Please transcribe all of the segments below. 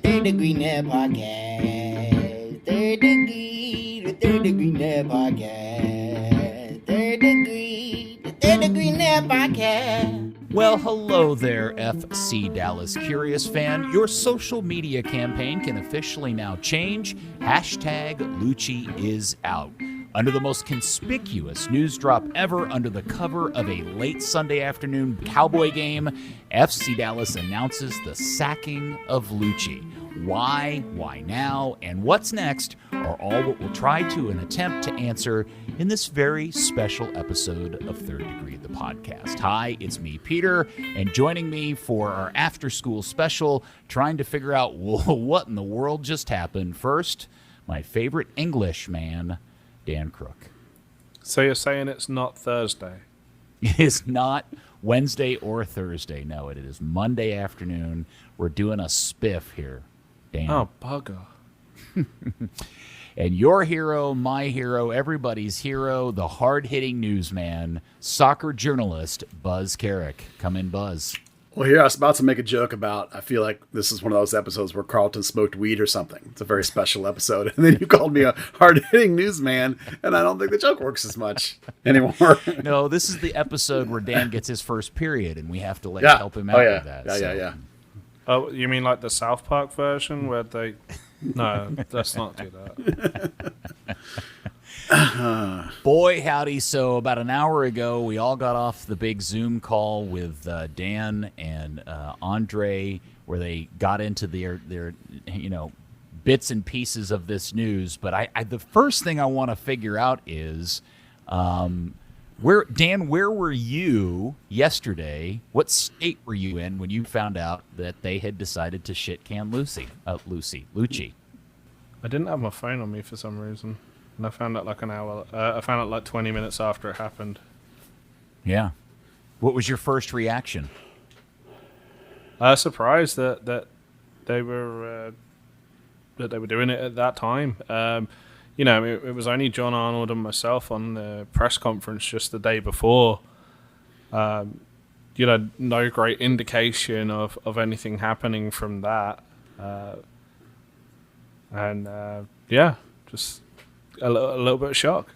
Third Degree Net Podcast. The Third Degree Net Podcast. The Third Degree Net Podcast. Well, hello there, FC Dallas Curious fan. Your social media campaign can officially now change. Hashtag Luchi is out. Under the most conspicuous news drop ever under the cover of a late Sunday afternoon Cowboy game, FC Dallas announces the sacking of Luchi. Why now, and what's next are all what we'll try to and attempt to answer in this very special episode of Third Degree, the podcast. Hi, it's me, Peter, and joining me for our after-school special, trying to figure out what in the world just happened. First, my favorite English man, Dan Crooke. So you're saying it's not Thursday? It is not Wednesday or Thursday. No, it is Monday afternoon. We're doing a spiff here, Dan. Oh, bugger. And your hero, my hero, everybody's hero, the hard-hitting newsman, soccer journalist, Buzz Carrick. Come in, Buzz. Well, here I was about to make a joke about, I feel like this is one of those episodes where Carlton smoked weed or something. It's a very special episode. And then you called me a hard-hitting newsman, and I don't think the joke works as much anymore. No, this is the episode where Dan gets his first period, and we have to help him out with that. Yeah. Oh, you mean like the South Park version where they... No, let's not do that. Boy, howdy. So about an hour ago, we all got off the big Zoom call with Dan and Andre, where they got into their bits and pieces of this news. But the first thing I want to figure out is, where were you yesterday? What state were you in when you found out that they had decided to shit can Luchi? I didn't have my phone on me for some reason. And I found out like an hour. I found out like 20 minutes after it happened. Yeah. What was your first reaction? Surprised that they were doing it at that time. It was only John Arnold and myself on the press conference just the day before. No great indication of anything happening from that. Just a little bit of shock.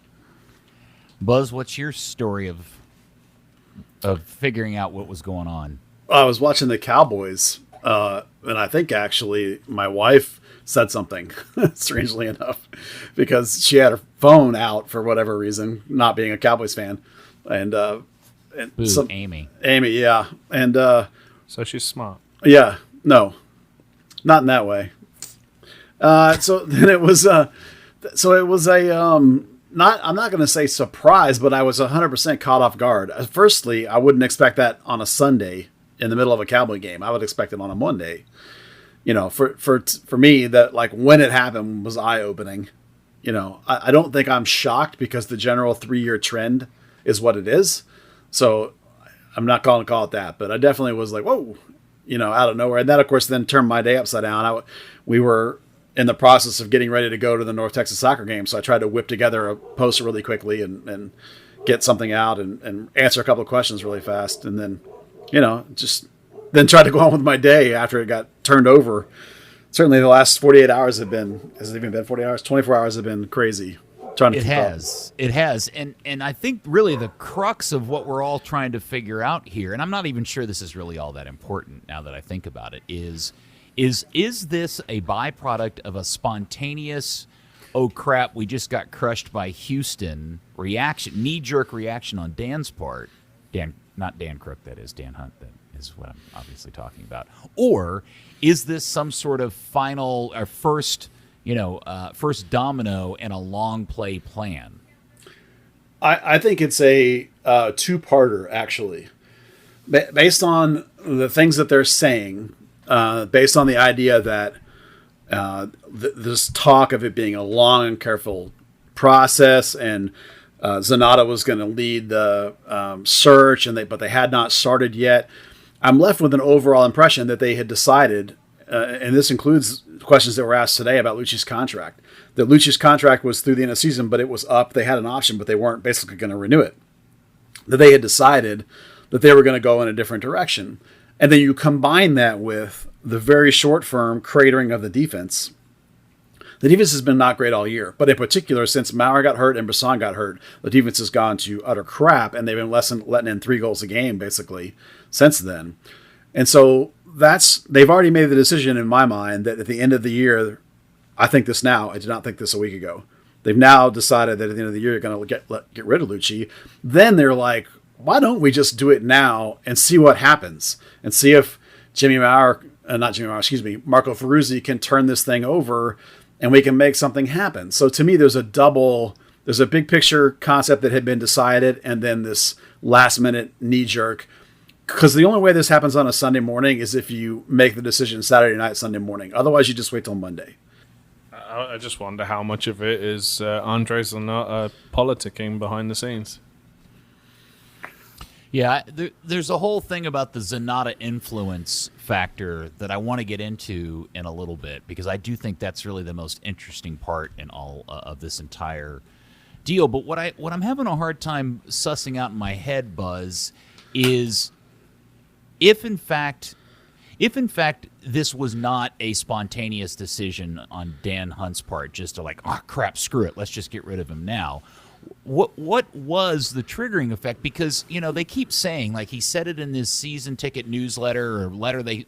Buzz, what's your story of figuring out what was going on? I was watching the Cowboys, and I think actually my wife said something, strangely enough, because she had her phone out for whatever reason, not being a Cowboys fan. And Amy, yeah. And so she's smart. Yeah, no, not in that way. So then it was I'm not going to say surprise, but I was 100% caught off guard. Firstly, I wouldn't expect that on a Sunday in the middle of a Cowboy game. I would expect it on a Monday. For me, that like when it happened was eye-opening. I don't think I'm shocked because the general 3-year trend is what it is. So I'm not going to call it that, but I definitely was like, whoa, out of nowhere. And that, of course, then turned my day upside down. We were in the process of getting ready to go to the North Texas soccer game. So I tried to whip together a post really quickly and get something out and answer a couple of questions really fast. And then, then tried to go on with my day after it got turned over. Certainly the last 48 hours has it even been 40 hours? 24 hours have been crazy. It has. And I think really the crux of what we're all trying to figure out here, and I'm not even sure this is really all that important now that I think about it, is this a byproduct of a spontaneous, oh crap, we just got crushed by Houston reaction, knee-jerk reaction on Dan's part? Not Dan Crooke, that is Dan Hunt, that is what I'm obviously talking about. Or is this some sort of final or first domino in a long play plan? I think it's a two-parter, actually. Based on the things that they're saying, based on the idea that this talk of it being a long and careful process, and Zanata was going to lead the search, but they had not started yet. I'm left with an overall impression that they had decided, and this includes questions that were asked today about Luchi's contract, that Luchi's contract was through the end of the season, but it was up. They had an option, but they weren't basically going to renew it. That they had decided that they were going to go in a different direction. And then you combine that with the very short firm cratering of the defense. The defense has been not great all year, but in particular, since Maurer got hurt and Brisson got hurt, the defense has gone to utter crap, and they've been letting in 3 goals a game, basically, since then. And so they've already made the decision in my mind that at the end of the year, I think this now, I did not think this a week ago. They've now decided that at the end of the year, you're going to get rid of Luchi. Then they're like, why don't we just do it now and see what happens? And see if Marco Ferruzzi can turn this thing over and we can make something happen. So to me, there's a big picture concept that had been decided, and then this last minute knee jerk. Because the only way this happens on a Sunday morning is if you make the decision Saturday night, Sunday morning. Otherwise, you just wait till Monday. I just wonder how much of it is Andres Zanata politicking behind the scenes. Yeah, there's a whole thing about the Zanata influence factor that I want to get into in a little bit, because I do think that's really the most interesting part in all of this entire deal. But what I'm having a hard time sussing out in my head, Buzz, is if in fact this was not a spontaneous decision on Dan Hunt's part, just to like, oh crap, screw it, let's just get rid of him now. What was the triggering effect? Because, they keep saying, like he said it in this season ticket newsletter or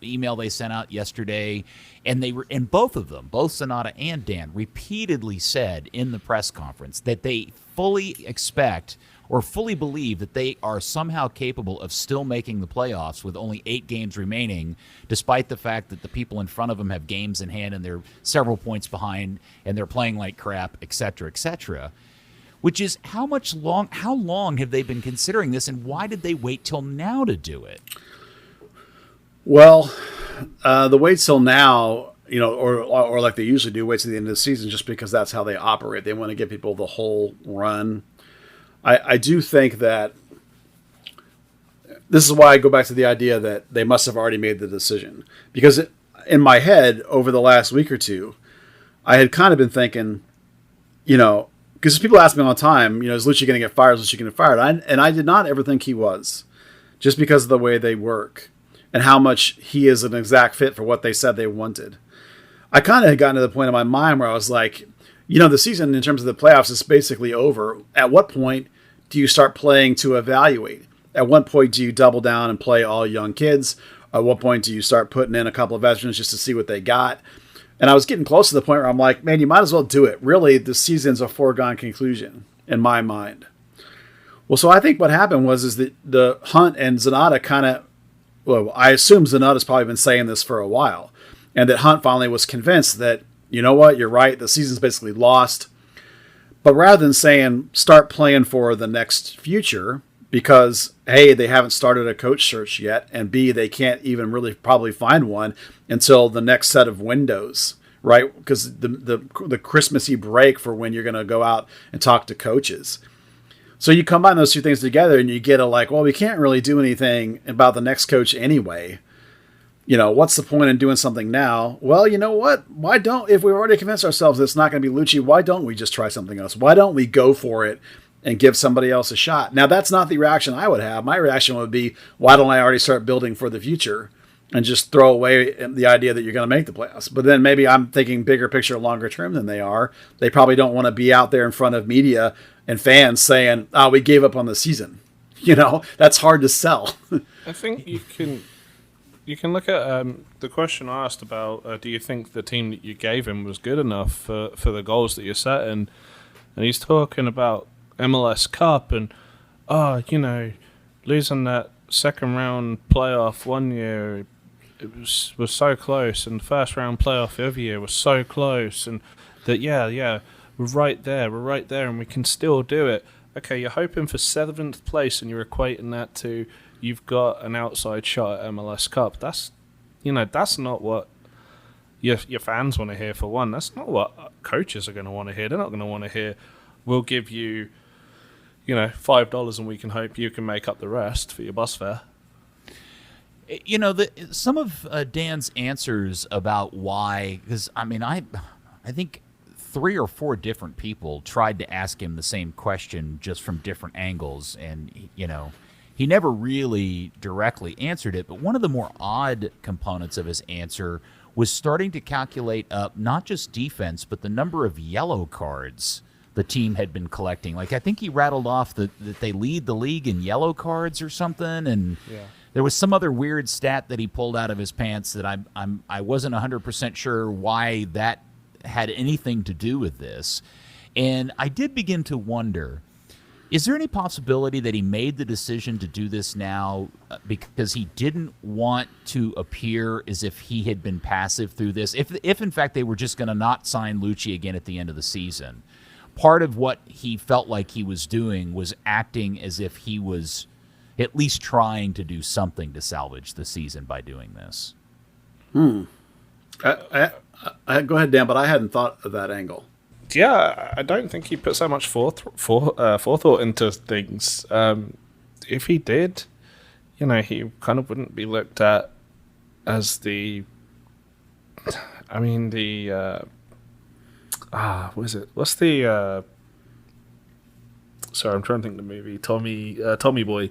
email they sent out yesterday, and both of them, both Zanata and Dan, repeatedly said in the press conference that they fully expect or fully believe that they are somehow capable of still making the playoffs with only 8 games remaining, despite the fact that the people in front of them have games in hand and they're several points behind and they're playing like crap, et cetera, et cetera. Which is how long have they been considering this, and why did they wait till now to do it? Well, the wait till now, or like they usually do, wait till the end of the season, just because that's how they operate. They want to give people the whole run. I do think that this is why I go back to the idea that they must have already made the decision. Because in my head, over the last week or two, I had kind of been thinking, because people ask me all the time, is Luchi going to get fired? Is Luchi going to get fired? And I did not ever think he was, just because of the way they work and how much he is an exact fit for what they said they wanted. I kind of had gotten to the point in my mind where I was like, the season in terms of the playoffs is basically over. At what point do you start playing to evaluate? At what point do you double down and play all young kids? At what point do you start putting in a couple of veterans just to see what they got? And I was getting close to the point where I'm like, man, you might as well do it. Really, the season's a foregone conclusion in my mind. Well, so I think what happened is that the Hunt and Zanata I assume Zanata's probably been saying this for a while, and that Hunt finally was convinced that, you know what, you're right, the season's basically lost. But rather than saying, start playing for the next future, because A, they haven't started a coach search yet, and B, they can't even really probably find one until the next set of windows, right? Because the Christmassy break for when you're going to go out and talk to coaches. So you combine those two things together and you get we can't really do anything about the next coach anyway. What's the point in doing something now? Well, you know what? Why don't, if we've already convinced ourselves that it's not going to be Luchi, why don't we just try something else? Why don't we go for it and give somebody else a shot? Now, that's not the reaction I would have. My reaction would be, why don't I already start building for the future and just throw away the idea that you're going to make the playoffs? But then maybe I'm thinking bigger picture, longer term than they are. They probably don't want to be out there in front of media and fans saying, we gave up on the season. That's hard to sell. I think you can look at the question I asked about, do you think the team that you gave him was good enough for the goals that you set? And he's talking about MLS Cup and, losing that second round playoff one year, it was so close, and the first round playoff the other year was so close, and that, we're right there, and we can still do it. Okay, you're hoping for 7th place, and you're equating that to you've got an outside shot at MLS Cup. That's not what your fans want to hear, for one. That's not what coaches are going to want to hear. They're not going to want to hear, we'll give you, $5 and we can hope you can make up the rest for your bus fare. Some of Dan's answers about why, because I think 3 or 4 different people tried to ask him the same question just from different angles, and he never really directly answered it. But one of the more odd components of his answer was starting to calculate up not just defense, but the number of yellow cards the team had been collecting. Like, I think he rattled off that they lead the league in yellow cards or something, and there was some other weird stat that he pulled out of his pants that I wasn't 100% sure why that had anything to do with this. And I did begin to wonder, is there any possibility that he made the decision to do this now because he didn't want to appear as if he had been passive through this? If in fact they were just going to not sign Luchi again at the end of the season, part of what he felt like he was doing was acting as if he was at least trying to do something to salvage the season by doing this. Go ahead, Dan, but I hadn't thought of that angle. Yeah, I don't think he put so much forethought into things. If he did, he kind of wouldn't be looked at as the. I mean, what is it? What's the? Sorry, I'm trying to think of the movie. Tommy Boy.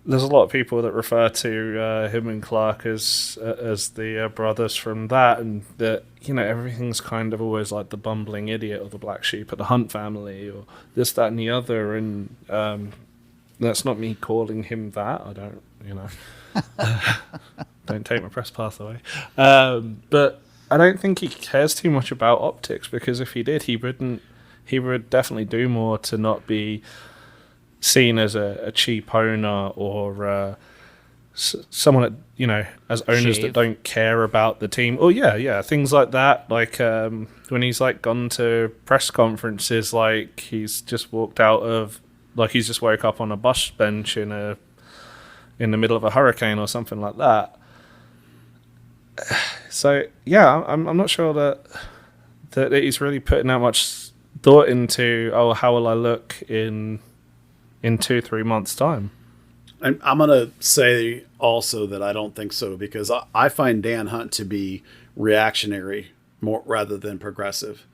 There's a lot of people that refer to him and Clark as the brothers from that, and that everything's kind of always like the bumbling idiot or the black sheep of the Hunt family or this, that, and the other. And that's not me calling him that. I don't, don't take my press pass away. But I don't think he cares too much about optics, because if he did, he would definitely do more to not be seen as a cheap owner or someone that, as owners that don't care about the team. Oh yeah, things like that. Like when he's like gone to press conferences, like he's just walked out of, like he's just woke up on a bus bench in the middle of a hurricane or something like that. So yeah, I'm not sure that he's really putting that much thought into, how will I look in 2-3 months' time. I'm going to say also that I don't think so, because I find Dan Hunt to be reactionary more rather than progressive.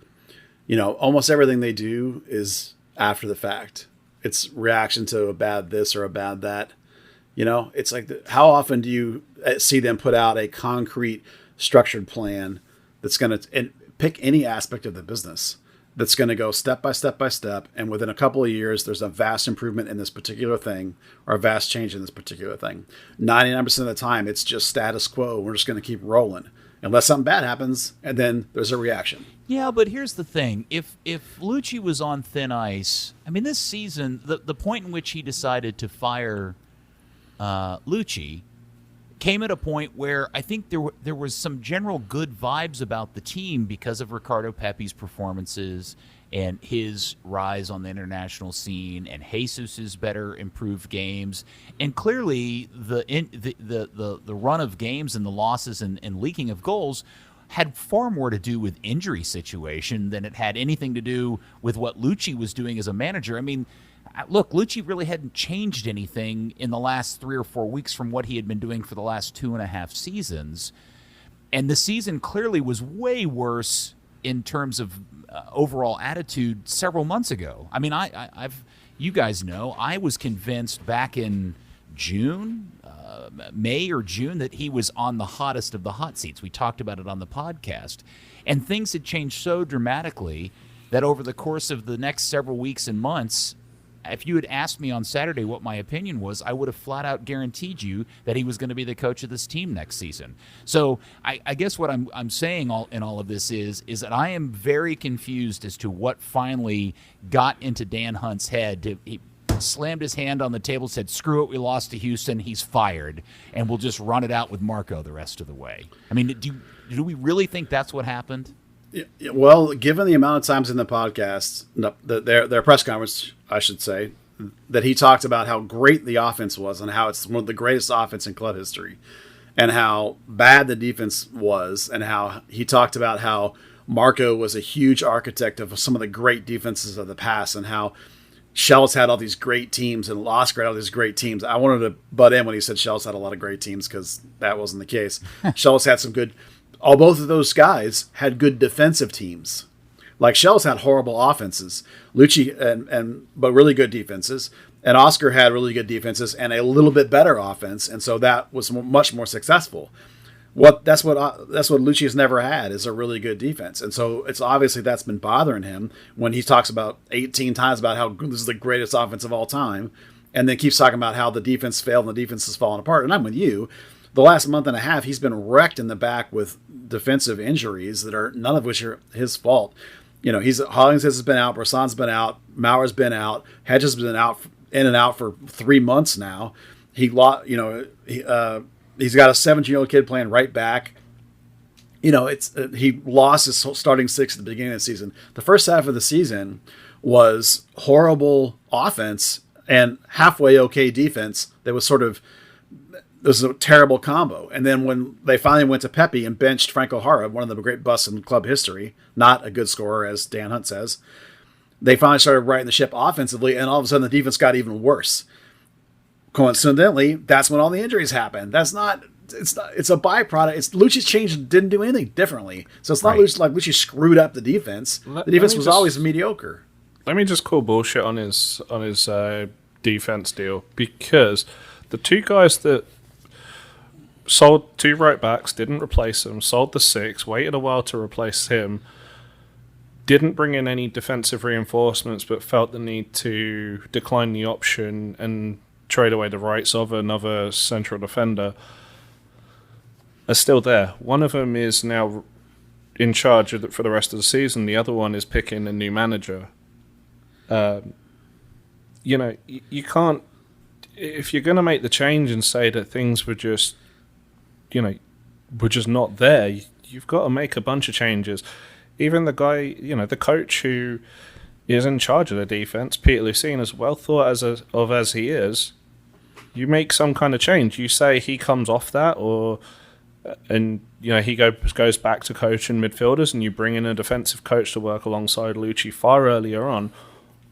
Almost everything they do is after the fact. It's reaction to a bad this or a bad that. It's like, how often do you see them put out a concrete, structured plan that's going to pick any aspect of the business, that's going to go step by step by step, and within a couple of years, there's a vast improvement in this particular thing or a vast change in this particular thing. 99% of the time, it's just status quo. We're just going to keep rolling unless something bad happens, and then there's a reaction. Yeah, but here's the thing. If Luchi was on thin ice, I mean, this season, the point in which he decided to fire Luchi came at a point where I think there was some general good vibes about the team because of Ricardo Pepi's performances and his rise on the international scene and Jesus's better improved games. And clearly the run of games and the losses and leaking of goals had far more to do with injury situation than it had anything to do with what Luchi was doing as a manager. I mean, look, Luchi really hadn't changed anything in the last 3 or 4 weeks from what he had been doing for the last 2.5 seasons. And the season clearly was way worse in terms of overall attitude several months ago. I mean, you guys know, I was convinced back in June, May or June, that he was on the hottest of the hot seats. We talked about it on the podcast. And things had changed so dramatically that over the course of the next several weeks and months, if you had asked me on Saturday what my opinion was, I would have flat out guaranteed you that he was going to be the coach of this team next season. So I guess what I'm saying in all of this is that I am very confused as to what finally got into Dan Hunt's head. He slammed his hand on the table, said, "Screw it, we lost to Houston, he's fired, and we'll just run it out with Marco the rest of the way." I mean, do we really think that's what happened? Well, given the amount of times in the podcast, their press conference, I should say, that he talked about how great the offense was and how it's one of the greatest offense in club history, and how bad the defense was, and how he talked about how Marco was a huge architect of some of the great defenses of the past, and how Shell's had all these great teams and lost all these great teams. I wanted to butt in when he said Shell's had a lot of great teams, because that wasn't the case. Shell's had some good... both of those guys had good defensive teams. Like, Shell's had horrible offenses, Luchi, but really good defenses. And Oscar had really good defenses and a little bit better offense, and so that was much more successful. That's what Luchi has never had, is a really good defense, and so it's obviously that's been bothering him when he talks about 18 times about how this is the greatest offense of all time, and then keeps talking about how the defense failed and the defense is falling apart. And I'm with you. The last month and a half, he's been wrecked in the back with defensive injuries that are none of which are his fault. Hollings has been out, Brissan's been out, Mauer's been out, Hedges has been out in and out for 3 months now. He's got a 17-year-old kid playing right back. He lost his starting six at the beginning of the season. The first half of the season was horrible offense and halfway okay defense. There was a terrible combo. And then when they finally went to Pepe and benched Franco Jara, one of the great busts in club history, not a good scorer, as Dan Hunt says, they finally started righting the ship offensively, and all of a sudden the defense got even worse. Coincidentally, that's when all the injuries happened. It's a byproduct. Luchi's change didn't do anything differently. So it's not like Luchi screwed up the defense. The defense was always mediocre. Let me just call bullshit on his defense deal, because the two guys that sold 2 right backs, didn't replace him, sold the 6, waited a while to replace him, didn't bring in any defensive reinforcements, but felt the need to decline the option and trade away the rights of another central defender, are still there. One of them is now in charge of for the rest of the season. The other one is picking a new manager. You can't, if you're going to make the change and say that things were just, were just not there, you've got to make a bunch of changes. Even the guy, the coach who is in charge of the defense, Peter Luciene, as well thought as he is, you make some kind of change. You say he comes off that, he goes back to coaching midfielders, and you bring in a defensive coach to work alongside Luchi far earlier on,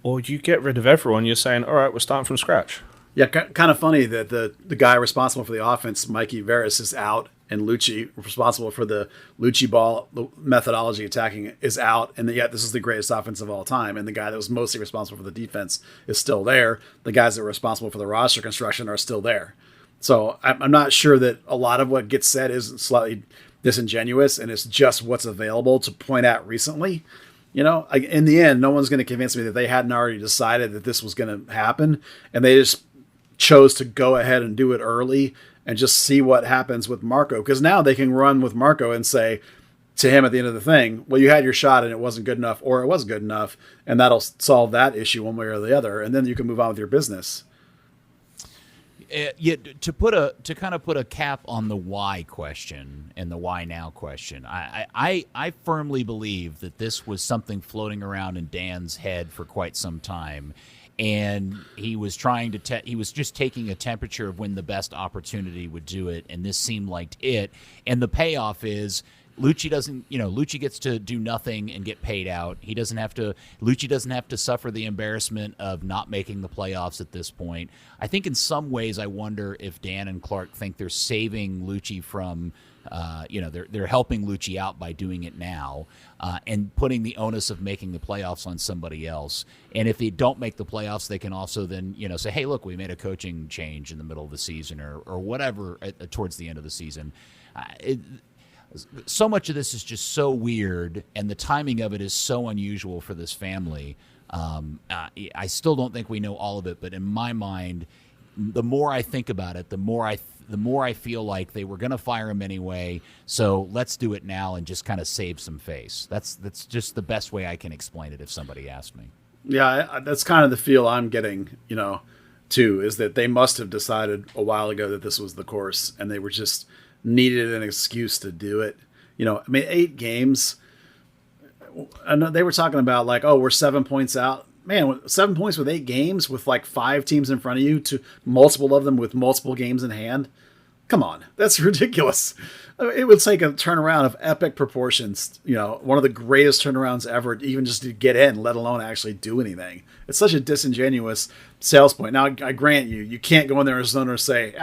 or you get rid of everyone. You're saying, all right, we're starting from scratch. Yeah, kind of funny that the guy responsible for the offense, Mikey Veras, is out, and Luchi, responsible for the Luchi ball methodology attacking, is out, and yet this is the greatest offense of all time, and the guy that was mostly responsible for the defense is still there. The guys that were responsible for the roster construction are still there. So I'm not sure that a lot of what gets said is slightly disingenuous, and it's just what's available to point at recently. In the end, no one's going to convince me that they hadn't already decided that this was going to happen, and they just chose to go ahead and do it early and just see what happens with Marco. Because now they can run with Marco and say to him at the end of the thing, well, you had your shot and it wasn't good enough, or it was good enough, and that'll solve that issue one way or the other, and then you can move on with your business. To kind of put a cap on the why question and the why now question, I firmly believe that this was something floating around in Dan's head for quite some time, and he was trying to he was just taking a temperature of when the best opportunity would do it, and this seemed like it. And the payoff is Luchi gets to do nothing and get paid out. Luchi doesn't have to suffer the embarrassment of not making the playoffs at this point. I think in some ways I wonder if Dan and Clark think they're saving Luchi from, they're helping Luchi out by doing it now and putting the onus of making the playoffs on somebody else. And if they don't make the playoffs, they can also then, say, hey, look, we made a coaching change in the middle of the season or whatever towards the end of the season. So much of this is just so weird, and the timing of it is so unusual for this family. I still don't think we know all of it, but in my mind, the more I think about it, the more I feel like they were going to fire him anyway. So let's do it now and just kind of save some face. That's just the best way I can explain it if somebody asked me. Yeah, that's kind of the feel I'm getting, too, is that they must have decided a while ago that this was the course, and they were just needed an excuse to do it. 8 games. And they were talking about we're 7 points out. Man, 7 points with 8 games with 5 teams in front of you, to multiple of them with multiple games in hand. Come on, that's ridiculous. It would take a turnaround of epic proportions. One of the greatest turnarounds ever, even just to get in, let alone actually do anything. It's such a disingenuous sales point. Now, I grant you can't go in there as an owner and say,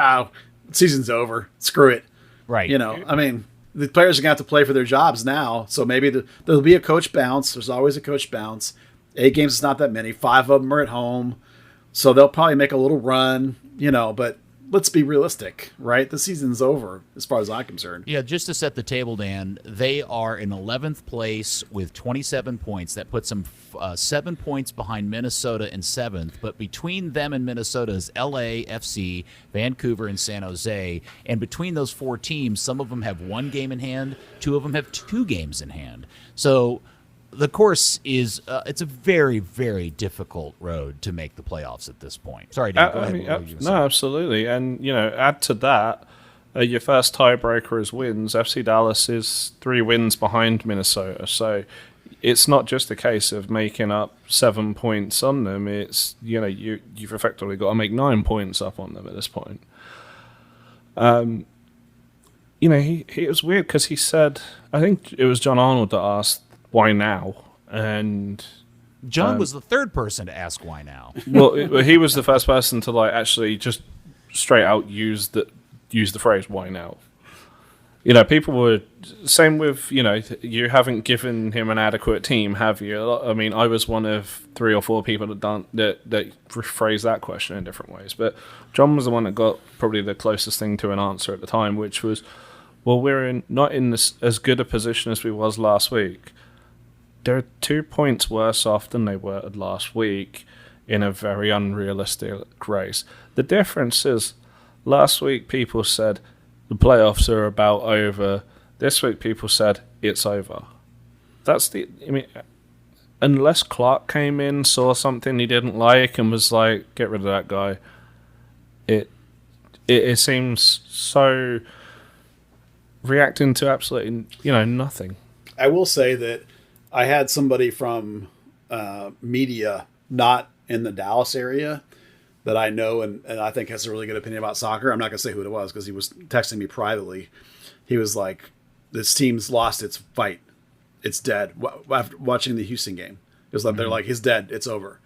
season's over, screw it. Right. The players are going to have to play for their jobs now. So maybe there'll be a coach bounce. There's always a coach bounce. 8 games is not that many. 5 of them are at home. So they'll probably make a little run, but let's be realistic, right? The season's over as far as I'm concerned. Yeah, just to set the table, Dan, they are in 11th place with 27 points. That puts them 7 points behind Minnesota in 7th. But between them and Minnesota is LA, FC, Vancouver, and San Jose. And between those 4 teams, some of them have 1 game in hand. 2 of them have 2 games in hand. So the course is it's a very, very difficult road to make the playoffs at this point. Sorry, Dan, go ahead. No, absolutely. And, add to that, your first tiebreaker is wins. FC Dallas is 3 wins behind Minnesota. So it's not just a case of making up 7 points on them. It's, you've effectively got to make 9 points up on them at this point. It was weird because he said, I think it was John Arnold that asked, why now? And John was the third person to ask why now. Well, he was the first person to actually just straight out use the phrase why now. People were same with you haven't given him an adequate team, have you? I mean, I was one of 3 or 4 people that rephrased that question in different ways, but John was the one that got probably the closest thing to an answer at the time, which was, well, we're not in as good a position as we was last week. They're 2 points worse off than they were last week in a very unrealistic race. The difference is, last week people said the playoffs are about over. This week people said it's over. Unless Clark came in, saw something he didn't like, and was like, get rid of that guy, it seems so reacting to absolutely, nothing. I will say that I had somebody from media not in the Dallas area that I know and I think has a really good opinion about soccer. I'm not going to say who it was because he was texting me privately. He was like, this team's lost its fight. It's dead. After watching the Houston game, it was like, they're like, he's dead. It's over.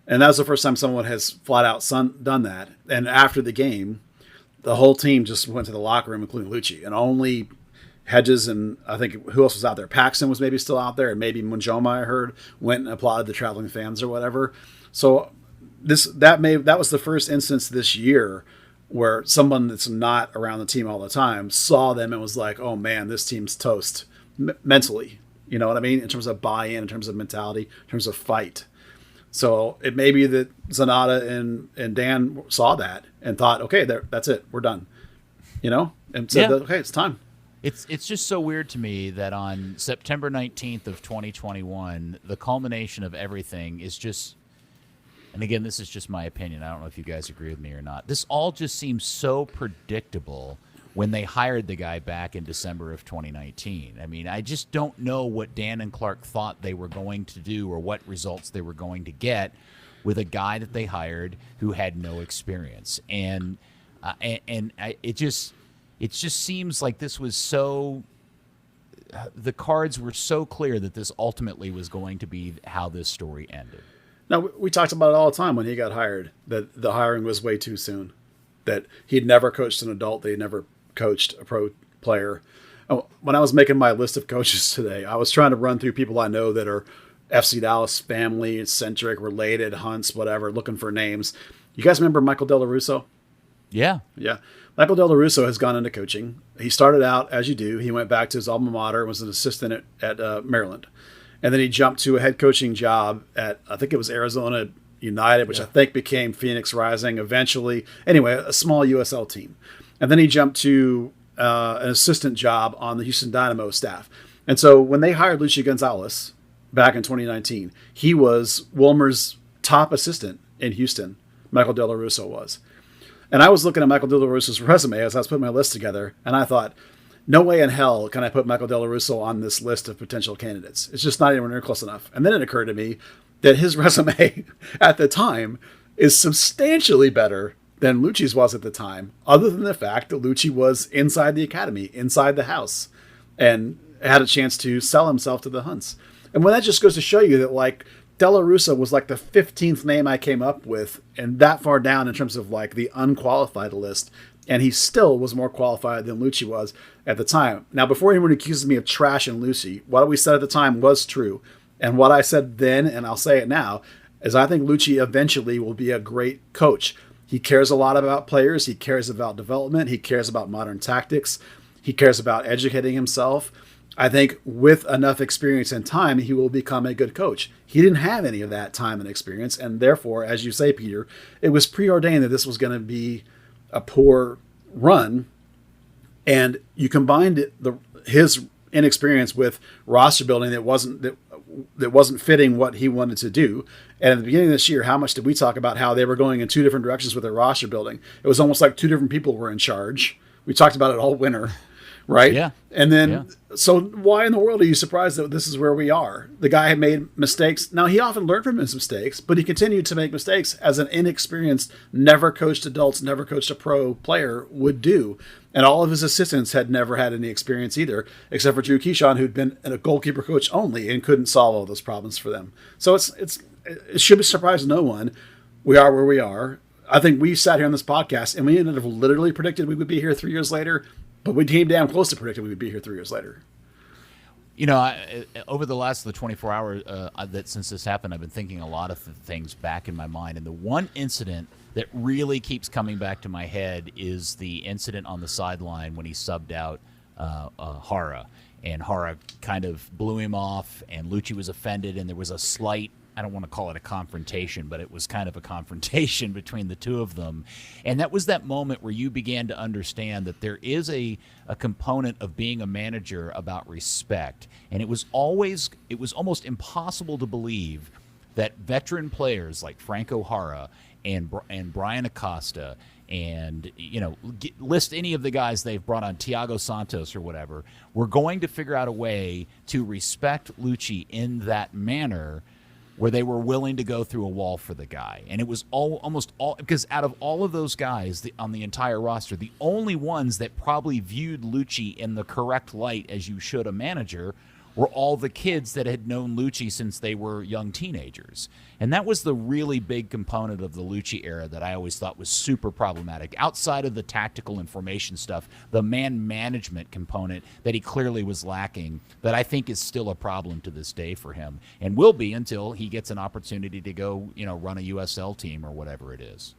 And that was the first time someone has flat out done that. And after the game, the whole team just went to the locker room, including Luchi, and only Hedges and I think who else was out there? Paxton was maybe still out there, and maybe Munjoma, I heard, went and applauded the traveling fans or whatever. So that was the first instance this year where someone that's not around the team all the time saw them and was like, "Oh man, this team's toast mentally." You know what I mean? In terms of buy-in, in terms of mentality, in terms of fight. So it may be that Zanata and Dan saw that and thought, "Okay, that's it, we're done," and said, "Okay, it's time." It's just so weird to me that on September 19th of 2021, the culmination of everything is just, and again, this is just my opinion. I don't know if you guys agree with me or not. This all just seems so predictable when they hired the guy back in December of 2019. I mean, I just don't know what Dan and Clark thought they were going to do or what results they were going to get with a guy that they hired who had no experience. And it just seems like this was so the cards were so clear that this ultimately was going to be how this story ended. Now, we talked about it all the time when he got hired, that the hiring was way too soon, that he'd never coached an adult, that he'd never coached a pro player. When I was making my list of coaches today, I was trying to run through people I know that are FC Dallas family, centric, related, Hunts, whatever, looking for names. You guys remember Michael Dela Russo? Yeah. Yeah. Michael Dela Russo has gone into coaching. He started out, as you do, he went back to his alma mater and was an assistant at Maryland. And then he jumped to a head coaching job at, I think it was Arizona United, which I think became Phoenix Rising eventually. Anyway, a small USL team. And then he jumped to an assistant job on the Houston Dynamo staff. And so when they hired Luchi Gonzalez back in 2019, he was Wilmer's top assistant in Houston, Michael Dela Russo was. And I was looking at Michael Dela Russo's resume as I was putting my list together, and I thought, no way in hell can I put Michael Dela Russo on this list of potential candidates. It's just not even near close enough. And then it occurred to me that his resume at the time is substantially better than Luchi's was at the time, other than the fact that Luchi was inside the academy, inside the house, and had a chance to sell himself to the Hunts. And when that just goes to show you that, like, Dela Russo was like the 15th name I came up with, and that far down in terms of like the unqualified list, and he still was more qualified than Luchi was at the time. Now, before anyone accuses me of trashing Luchi, what we said at the time was true, and what I said then, and I'll say it now, is I think Luchi eventually will be a great coach. He cares a lot about players. He cares about development. He cares about modern tactics. He cares about educating himself. I think with enough experience and time, he will become a good coach. He didn't have any of that time and experience, and therefore, as you say, Peter, it was preordained that this was going to be a poor run. And you combined his inexperience with roster building that wasn't fitting what he wanted to do. And at the beginning of this year, how much did we talk about how they were going in two different directions with their roster building? It was almost like two different people were in charge. We talked about it all winter. Right? Yeah. And then, so why in the world are you surprised that this is where we are? The guy had made mistakes. Now, he often learned from his mistakes, but he continued to make mistakes as an inexperienced, never coached adults, never coached a pro player would do. And all of his assistants had never had any experience either, except for Drew Keyshawn, who'd been a goalkeeper coach only and couldn't solve all those problems for them. So it should be surprising no one. We are where we are. I think we sat here on this podcast and we ended up literally predicted we would be here 3 years later. But we came damn close to predicting we would be here 3 years later. Over the 24 hours that since this happened, I've been thinking a lot of things back in my mind. And the one incident that really keeps coming back to my head is the incident on the sideline when he subbed out Jara. And Jara kind of blew him off, and Luchi was offended, and there was a slight, I don't want to call it a confrontation, but it was kind of a confrontation between the two of them. And that was that moment where you began to understand that there is a component of being a manager about respect. And it was almost impossible to believe that veteran players like Franco Jara and Brian Acosta and, list any of the guys they've brought on, Thiago Santos or whatever, we're going to figure out a way to respect Luchi in that manner where they were willing to go through a wall for the guy. And it was almost all, because out of all of those guys on the entire roster, the only ones that probably viewed Luchi in the correct light as you should a manager were all the kids that had known Luchi since they were young teenagers. And that was the really big component of the Luchi era that I always thought was super problematic. Outside of the tactical and formation stuff, the man management component that he clearly was lacking, that I think is still a problem to this day for him, and will be until he gets an opportunity to go, run a USL team or whatever it is.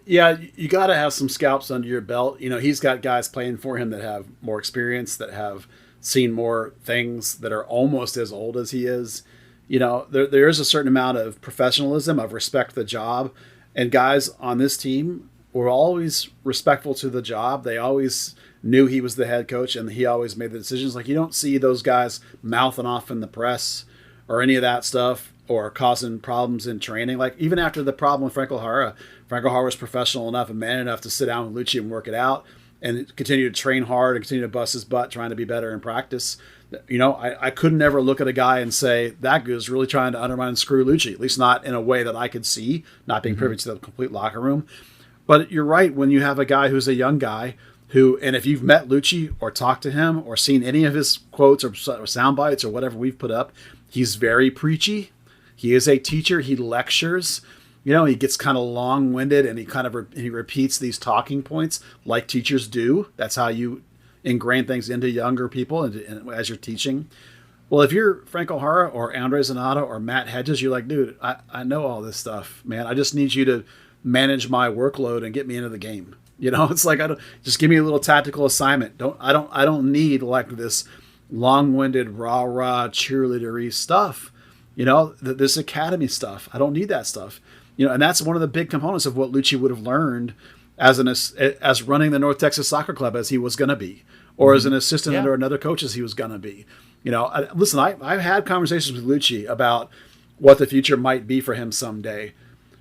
Yeah, you got to have some scalps under your belt. He's got guys playing for him that have more experience, that have seen more things, that are almost as old as he is. There is a certain amount of professionalism, of respect for the job. And guys on this team were always respectful to the job. They always knew he was the head coach and he always made the decisions. Like, you don't see those guys mouthing off in the press or any of that stuff or causing problems in training. Like, even after the problem with Franco Jara was professional enough and man enough to sit down with Luchi and work it out and continue to train hard and continue to bust his butt trying to be better in practice. I could never look at a guy and say, that guy is really trying to undermine and screw Luchi, at least not in a way that I could see, not being privy to the complete locker room. But you're right, when you have a guy who's a young guy who, and if you've met Luchi or talked to him or seen any of his quotes or sound bites or whatever we've put up, he's very preachy. He is a teacher. He lectures. He gets kind of long-winded and he repeats these talking points like teachers do. That's how you ingrain things into younger people and as you're teaching. Well, if you're Franco Jara or Andre Zanata or Matt Hedges, you're like, dude, I know all this stuff, man. I just need you to manage my workload and get me into the game. It's like, just give me a little tactical assignment. I don't need like this long-winded rah-rah cheerleadery stuff. This academy stuff. I don't need that stuff. And that's one of the big components of what Luchi would have learned as running the North Texas Soccer Club as he was going to be, or as an assistant under another coach as he was going to be. Listen, I've had conversations with Luchi about what the future might be for him someday,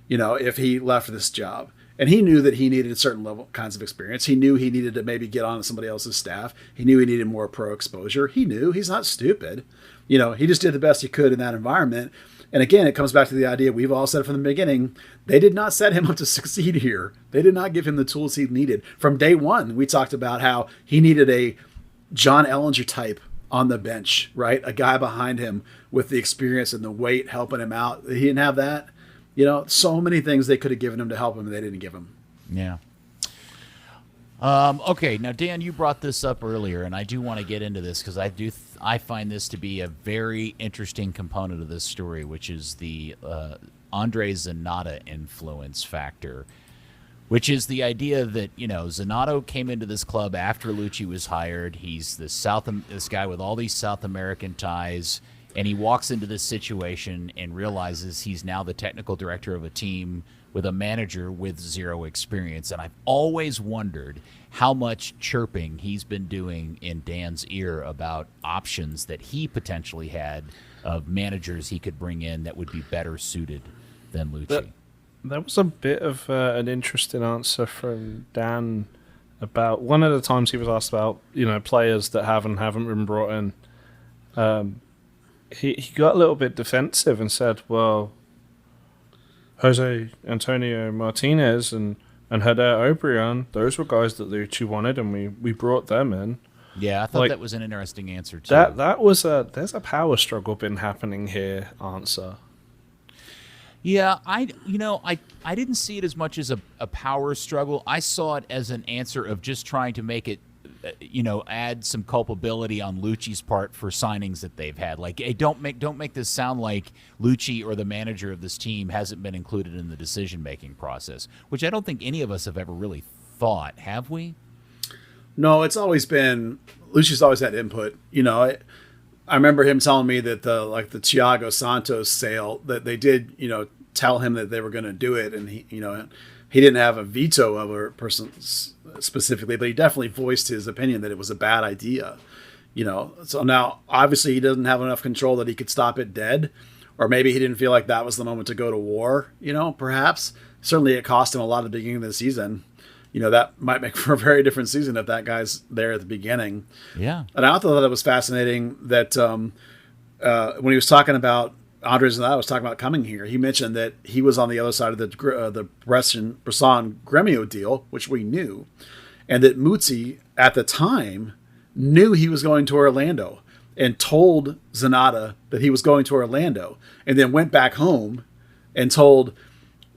if he left this job. And he knew that he needed certain kinds of experience. He knew he needed to maybe get on somebody else's staff. He knew he needed more pro exposure. He knew. He's not stupid. He just did the best he could in that environment. And again, it comes back to the idea we've all said from the beginning, they did not set him up to succeed here. They did not give him the tools he needed. From day one, we talked about how he needed a John Ellinger type on the bench, right? A guy behind him with the experience and the weight helping him out. He didn't have that. So many things they could have given him to help him and they didn't give him. Yeah. Okay, now Dan, you brought this up earlier, and I do want to get into this because I find this to be a very interesting component of this story, which is the Andre Zanata influence factor, which is the idea that Zanato came into this club after Luchi was hired. He's this guy with all these South American ties, and he walks into this situation and realizes he's now the technical director of a team with a manager with zero experience. And I've always wondered how much chirping he's been doing in Dan's ear about options that he potentially had of managers he could bring in that would be better suited than Luchi. That was a bit of an interesting answer from Dan about one of the times he was asked about players that haven't been brought in. He got a little bit defensive and said, well, Jose Antonio Martinez and Hideo Obrian, those were guys that Luchi wanted, and we brought them in. Yeah, I thought that was an interesting answer too. That was there's a power struggle been happening here answer. Yeah, I didn't see it as much as a power struggle. I saw it as an answer of just trying to make it, add some culpability on Luchi's part for signings that they've had. Like, hey, don't make this sound like Luchi or the manager of this team hasn't been included in the decision-making process, which I don't think any of us have ever really thought, have we? No, it's always been Luchi's always had input. I remember him telling me that the Thiago Santos sale that they did, tell him that they were going to do it, and he didn't have a veto of a person specifically, but he definitely voiced his opinion that it was a bad idea. So now obviously he doesn't have enough control that he could stop it dead, or maybe he didn't feel like that was the moment to go to war. Perhaps certainly it cost him a lot at the beginning of the season. That might make for a very different season if that guy's there at the beginning. Yeah. And I thought that was fascinating that when he was talking about Andres and I was talking about coming here, he mentioned that he was on the other side of the Bresson Gremio deal, which we knew, and that Muzzi at the time knew he was going to Orlando and told Zanata that he was going to Orlando, and then went back home and told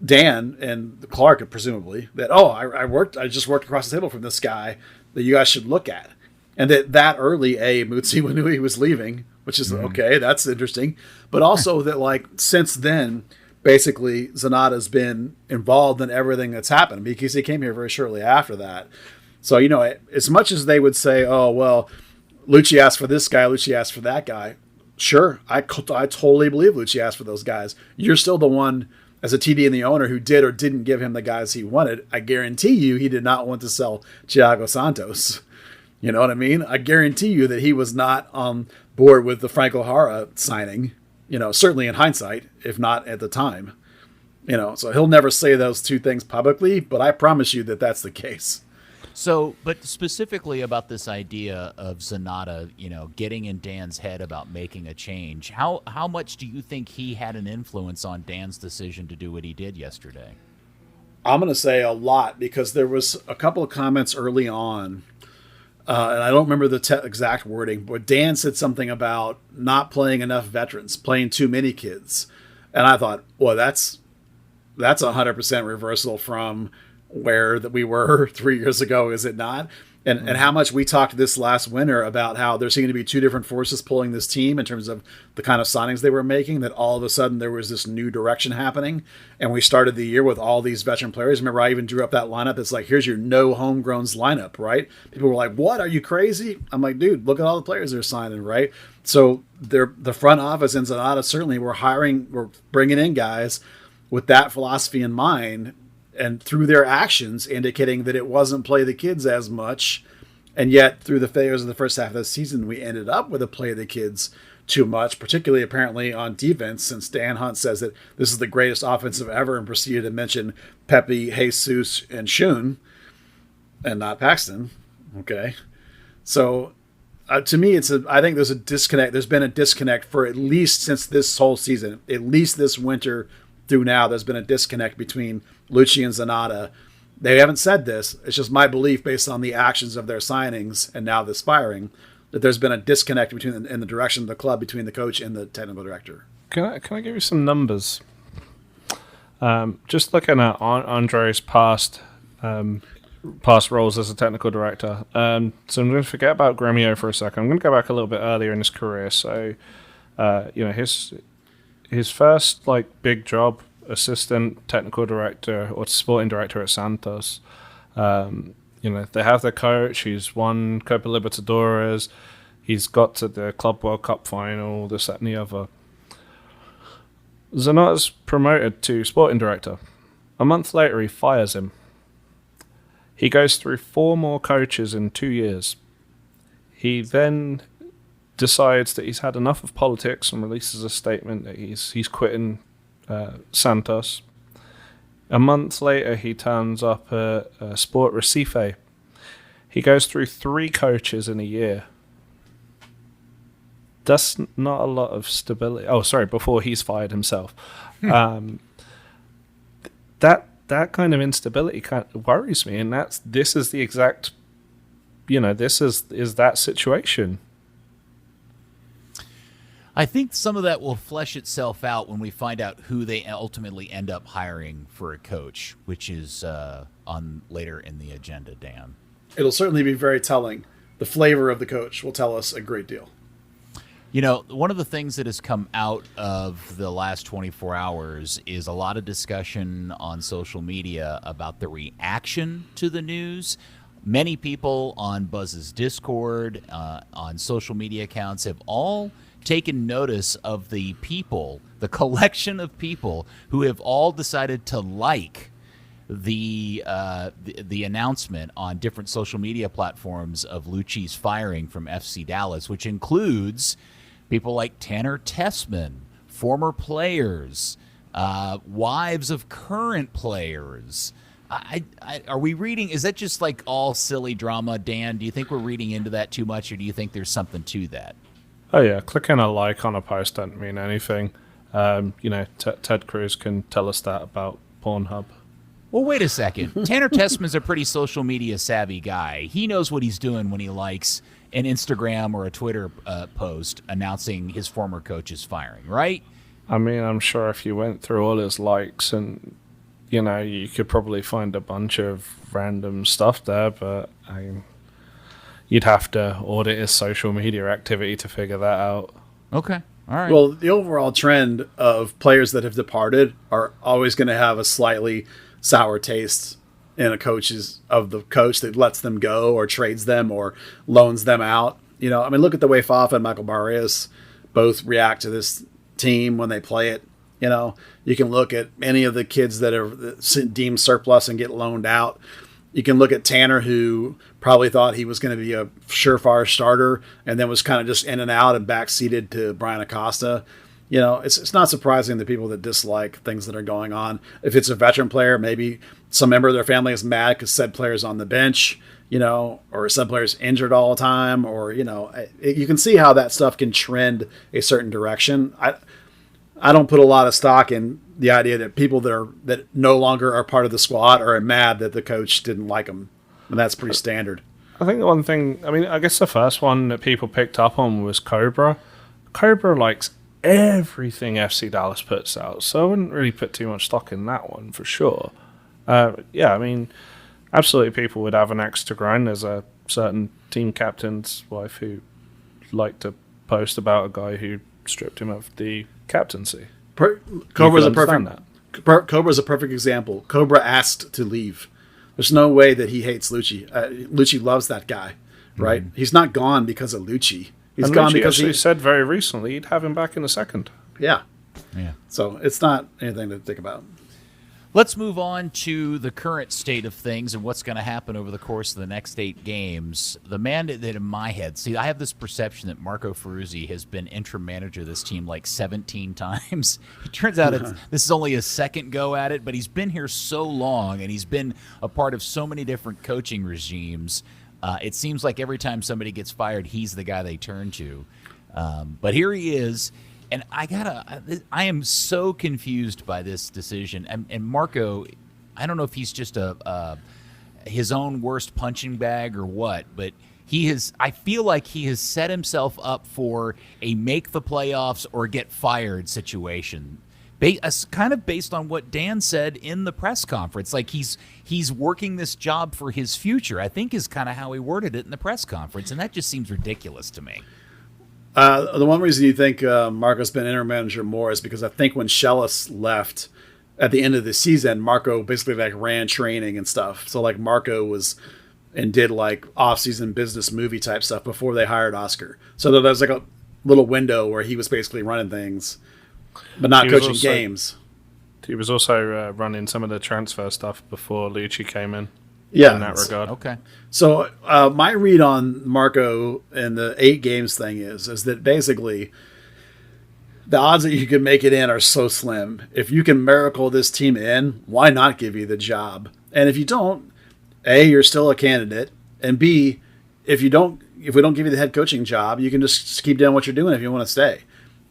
Dan and Clark, presumably, that, I just worked across the table from this guy that you guys should look at. And that early, Muzzi knew he was leaving, which is okay, that's interesting. But also that, since then, basically, Zanata's been involved in everything that's happened because he came here very shortly after that. So, as much as they would say, oh, well, Luchi asked for this guy, Luchi asked for that guy. Sure, I totally believe Luchi asked for those guys. You're still the one, as a TD and the owner, who did or didn't give him the guys he wanted. I guarantee you he did not want to sell Thiago Santos. You know what I mean? I guarantee you that he was not on board with the Franco Jara signing, certainly in hindsight, if not at the time. So he'll never say those two things publicly, but I promise you that that's the case. So, but specifically about this idea of Zanata, getting in Dan's head about making a change, how much do you think he had an influence on Dan's decision to do what he did yesterday? I'm going to say a lot, because there was a couple of comments early on, and I don't remember the exact wording, but Dan said something about not playing enough veterans, playing too many kids. And I thought, well, that's 100% reversal from where that we were 3 years ago, is it not? And how much we talked this last winter about how there seemed to be two different forces pulling this team in terms of the kind of signings they were making, that all of a sudden there was this new direction happening. And we started the year with all these veteran players. Remember, I even drew up that lineup that's like, here's your no homegrowns lineup, right? People were like, what? Are you crazy? I'm like, dude, look at all the players they're signing, right? So the front office and Zanata certainly were bringing in guys with that philosophy in mind, and through their actions indicating that it wasn't play the kids as much. And yet through the failures of the first half of the season, we ended up with a play the kids too much, particularly apparently on defense, since Dan Hunt says that this is the greatest offensive ever and proceeded to mention Pepe, Jesus, and Shun, and not Paxton. Okay. So to me, I think there's a disconnect. There's been a disconnect for at least since this whole season, at least this winter through now, there's been a disconnect between Luchi and Zanata. They haven't said this. It's just my belief based on the actions of their signings and now this firing, that there's been a disconnect in the direction of the club between the coach and the technical director. Can I give you some numbers? Just looking at Andre's past past roles as a technical director. So I'm going to forget about Gremio for a second. I'm going to go back a little bit earlier in his career. So, his first big job, assistant technical director or sporting director at Santos. They have their coach. He's won Copa Libertadores. He's got to the Club World Cup final, this, that, and the other. Zanot's promoted to sporting director. A month later, he fires him. He goes through 4 more coaches in 2 years. He then decides that he's had enough of politics and releases a statement that he's quitting Santos. A month later, he turns up at Sport Recife. He goes through 3 coaches in a year. That's not a lot of stability. Oh, sorry, before he's fired himself. That kind of instability kind of worries me, and this is the exact, this is that situation. I think some of that will flesh itself out when we find out who they ultimately end up hiring for a coach, which is on later in the agenda, Dan. It'll certainly be very telling. The flavor of the coach will tell us a great deal. One of the things that has come out of the last 24 hours is a lot of discussion on social media about the reaction to the news. Many people on Buzz's Discord, on social media accounts, have all taken notice of the collection of people who have all decided to like the announcement on different social media platforms of Luchi's firing from FC Dallas, which includes people like Tanner Tessman, former players, wives of current players. Are we reading? Is that just all silly drama, Dan? Do you think we're reading into that too much, or do you think there's something to that? Oh yeah, clicking a like on a post doesn't mean anything. Ted Cruz can tell us that about Pornhub. Well, wait a second. Tanner Tessman's a pretty social media savvy guy. He knows what he's doing when he likes an Instagram or a Twitter post announcing his former coach's firing, right? I mean, I'm sure if you went through all his likes and, you could probably find a bunch of random stuff there, but you'd have to audit his social media activity to figure that out. Okay. All right. Well, the overall trend of players that have departed are always going to have a slightly sour taste in the coach that lets them go or trades them or loans them out. Look at the way Fafa and Michael Barrios both react to this team when they play it. You can look at any of the kids that are deemed surplus and get loaned out. You can look at Tanner, who probably thought he was going to be a surefire starter and then was kind of just in and out and backseated to Brian Acosta. It's not surprising that people that dislike things that are going on. If it's a veteran player, maybe some member of their family is mad because said player's on the bench, or said player's injured all the time, or, you can see how that stuff can trend a certain direction. I don't put a lot of stock in the idea that people that no longer are part of the squad are mad that the coach didn't like them. And that's pretty standard. I think the one thing, I guess the first one that people picked up on was Cobra. Cobra likes everything FC Dallas puts out, so I wouldn't really put too much stock in that one for sure. Absolutely people would have an axe to grind. There's a certain team captain's wife who liked to post about a guy who stripped him of the captaincy. Cobra's a perfect example. Cobra asked to leave. There's no way that he hates Luchi. Luchi loves that guy, right? Mm-hmm. He's not gone because of Luchi. He's gone because he said very recently he'd have him back in a second. Yeah. Yeah. So it's not anything to think about. Let's move on to the current state of things and what's going to happen over the course of the next 8 games. The man that in my head, I have this perception that Marco Ferruzzi has been interim manager of this team 17 times. It turns out this is only his second go at it, but he's been here so long and he's been a part of so many different coaching regimes. It seems like every time somebody gets fired, he's the guy they turn to. But here he is. And I am so confused by this decision. And Marco, I don't know if he's just his own worst punching bag or what, but I feel like he has set himself up for a make the playoffs or get fired situation. kind of based on what Dan said in the press conference. Like he's working this job for his future, I think is kind of how he worded it in the press conference, and that just seems ridiculous to me. The one reason you think Marco's been interim manager more is because I think when Schellas left at the end of the season, Marco basically like ran training and stuff. So like Marco was and did like off-season business movie type stuff before they hired Oscar. So there was like a little window where he was basically running things, but not coaching games. He was also running some of the transfer stuff before Luchi came in. Yeah, in that regard. Okay. So my read on Marco and the 8 games thing is that basically the odds that you can make it in are so slim. If you can miracle this team in, why not give you the job? And if you don't, A, you're still a candidate, and B, if we don't give you the head coaching job, you can just keep doing what you're doing if you want to stay.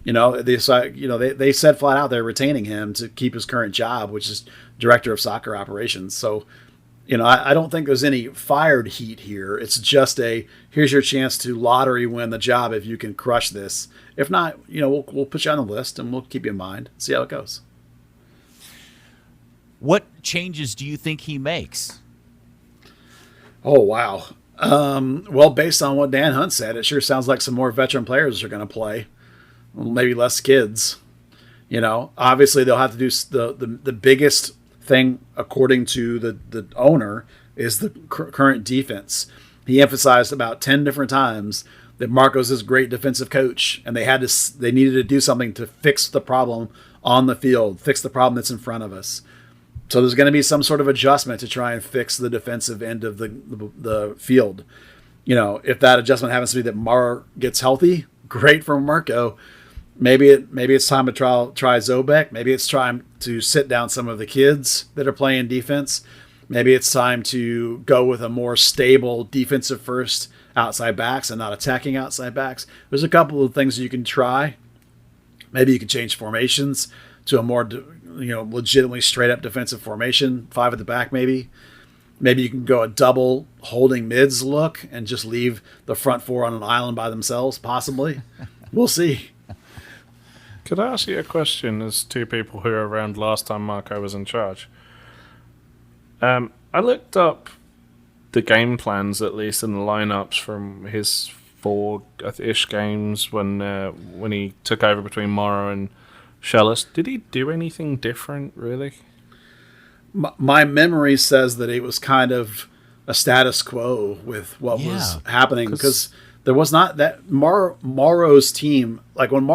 They said flat out they're retaining him to keep his current job, which is director of soccer operations. So, I don't think there's any fired heat here. It's just here's your chance to lottery win the job if you can crush this. If not, we'll put you on the list and we'll keep you in mind. See how it goes. What changes do you think he makes? Oh, wow. Well, based on what Dan Hunt said, it sure sounds like some more veteran players are going to play. Maybe less kids. Obviously they'll have to do the biggest thing, according to the owner, is the current defense. He emphasized about 10 different times that Marco's his great defensive coach, and they needed to do something to fix the problem on the field, fix the problem that's in front of us. So there's going to be some sort of adjustment to try and fix the defensive end of the field. If that adjustment happens to be that Mar gets healthy, great for Marco. Maybe it's time to try Zobek. Maybe it's time to sit down some of the kids that are playing defense. Maybe it's time to go with a more stable defensive first outside backs and not attacking outside backs. There's a couple of things you can try. Maybe you can change formations to a more legitimately straight up defensive formation, 5 at the back maybe. Maybe you can go a double holding mids look and just leave the front 4 on an island by themselves, possibly. We'll see. Could I ask you a question as 2 people who were around last time Marco was in charge? I looked up the game plans, at least, and the lineups from his 4-ish games when he took over between Morrow and Schellas. Did he do anything different, really? My memory says that it was kind of a status quo with what was happening, because there was not that Morrow's team, like when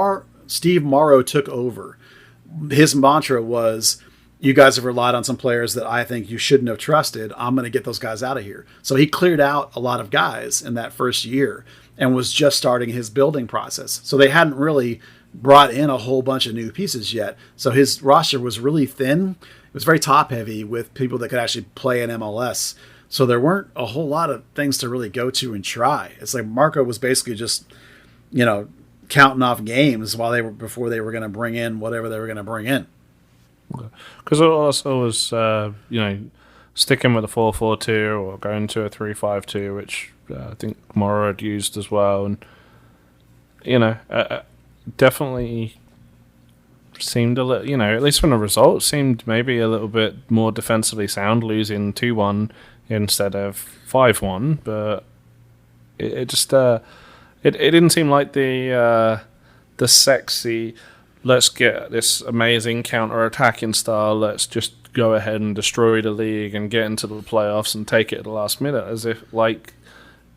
Steve Morrow took over, his mantra was, you guys have relied on some players that I think you shouldn't have trusted. I'm going to get those guys out of here. So he cleared out a lot of guys in that first year and was just starting his building process. So they hadn't really brought in a whole bunch of new pieces yet. So his roster was really thin. It was very top heavy with people that could actually play in MLS. So there weren't a whole lot of things to really go to and try. It's like Marco was basically just, counting off games before they were going to bring in whatever they were going to bring in. Because it also was, sticking with a 4-4-2 or going to a 3-5-2, which I think Morrow had used as well. And, definitely seemed a little, at least from the results, seemed maybe a little bit more defensively sound, losing 2-1 instead of 5-1. But it just, it didn't seem like the sexy, let's get this amazing counter-attacking style, let's just go ahead and destroy the league and get into the playoffs and take it at the last minute, as if, like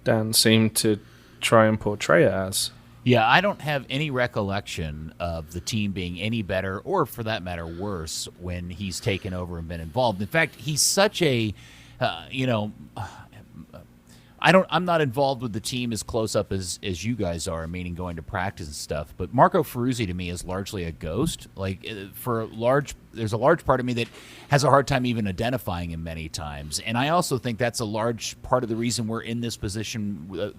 Dan seemed to try and portray it as. Yeah, I don't have any recollection of the team being any better, or for that matter, worse, when he's taken over and been involved. In fact, he's such a, I'm not involved with the team as close up as you guys are, meaning going to practice and stuff. But Marco Ferruzzi to me is largely a ghost. Like for large there's a large part of me that has a hard time even identifying him many times. And I also think that's a large part of the reason we're in this position.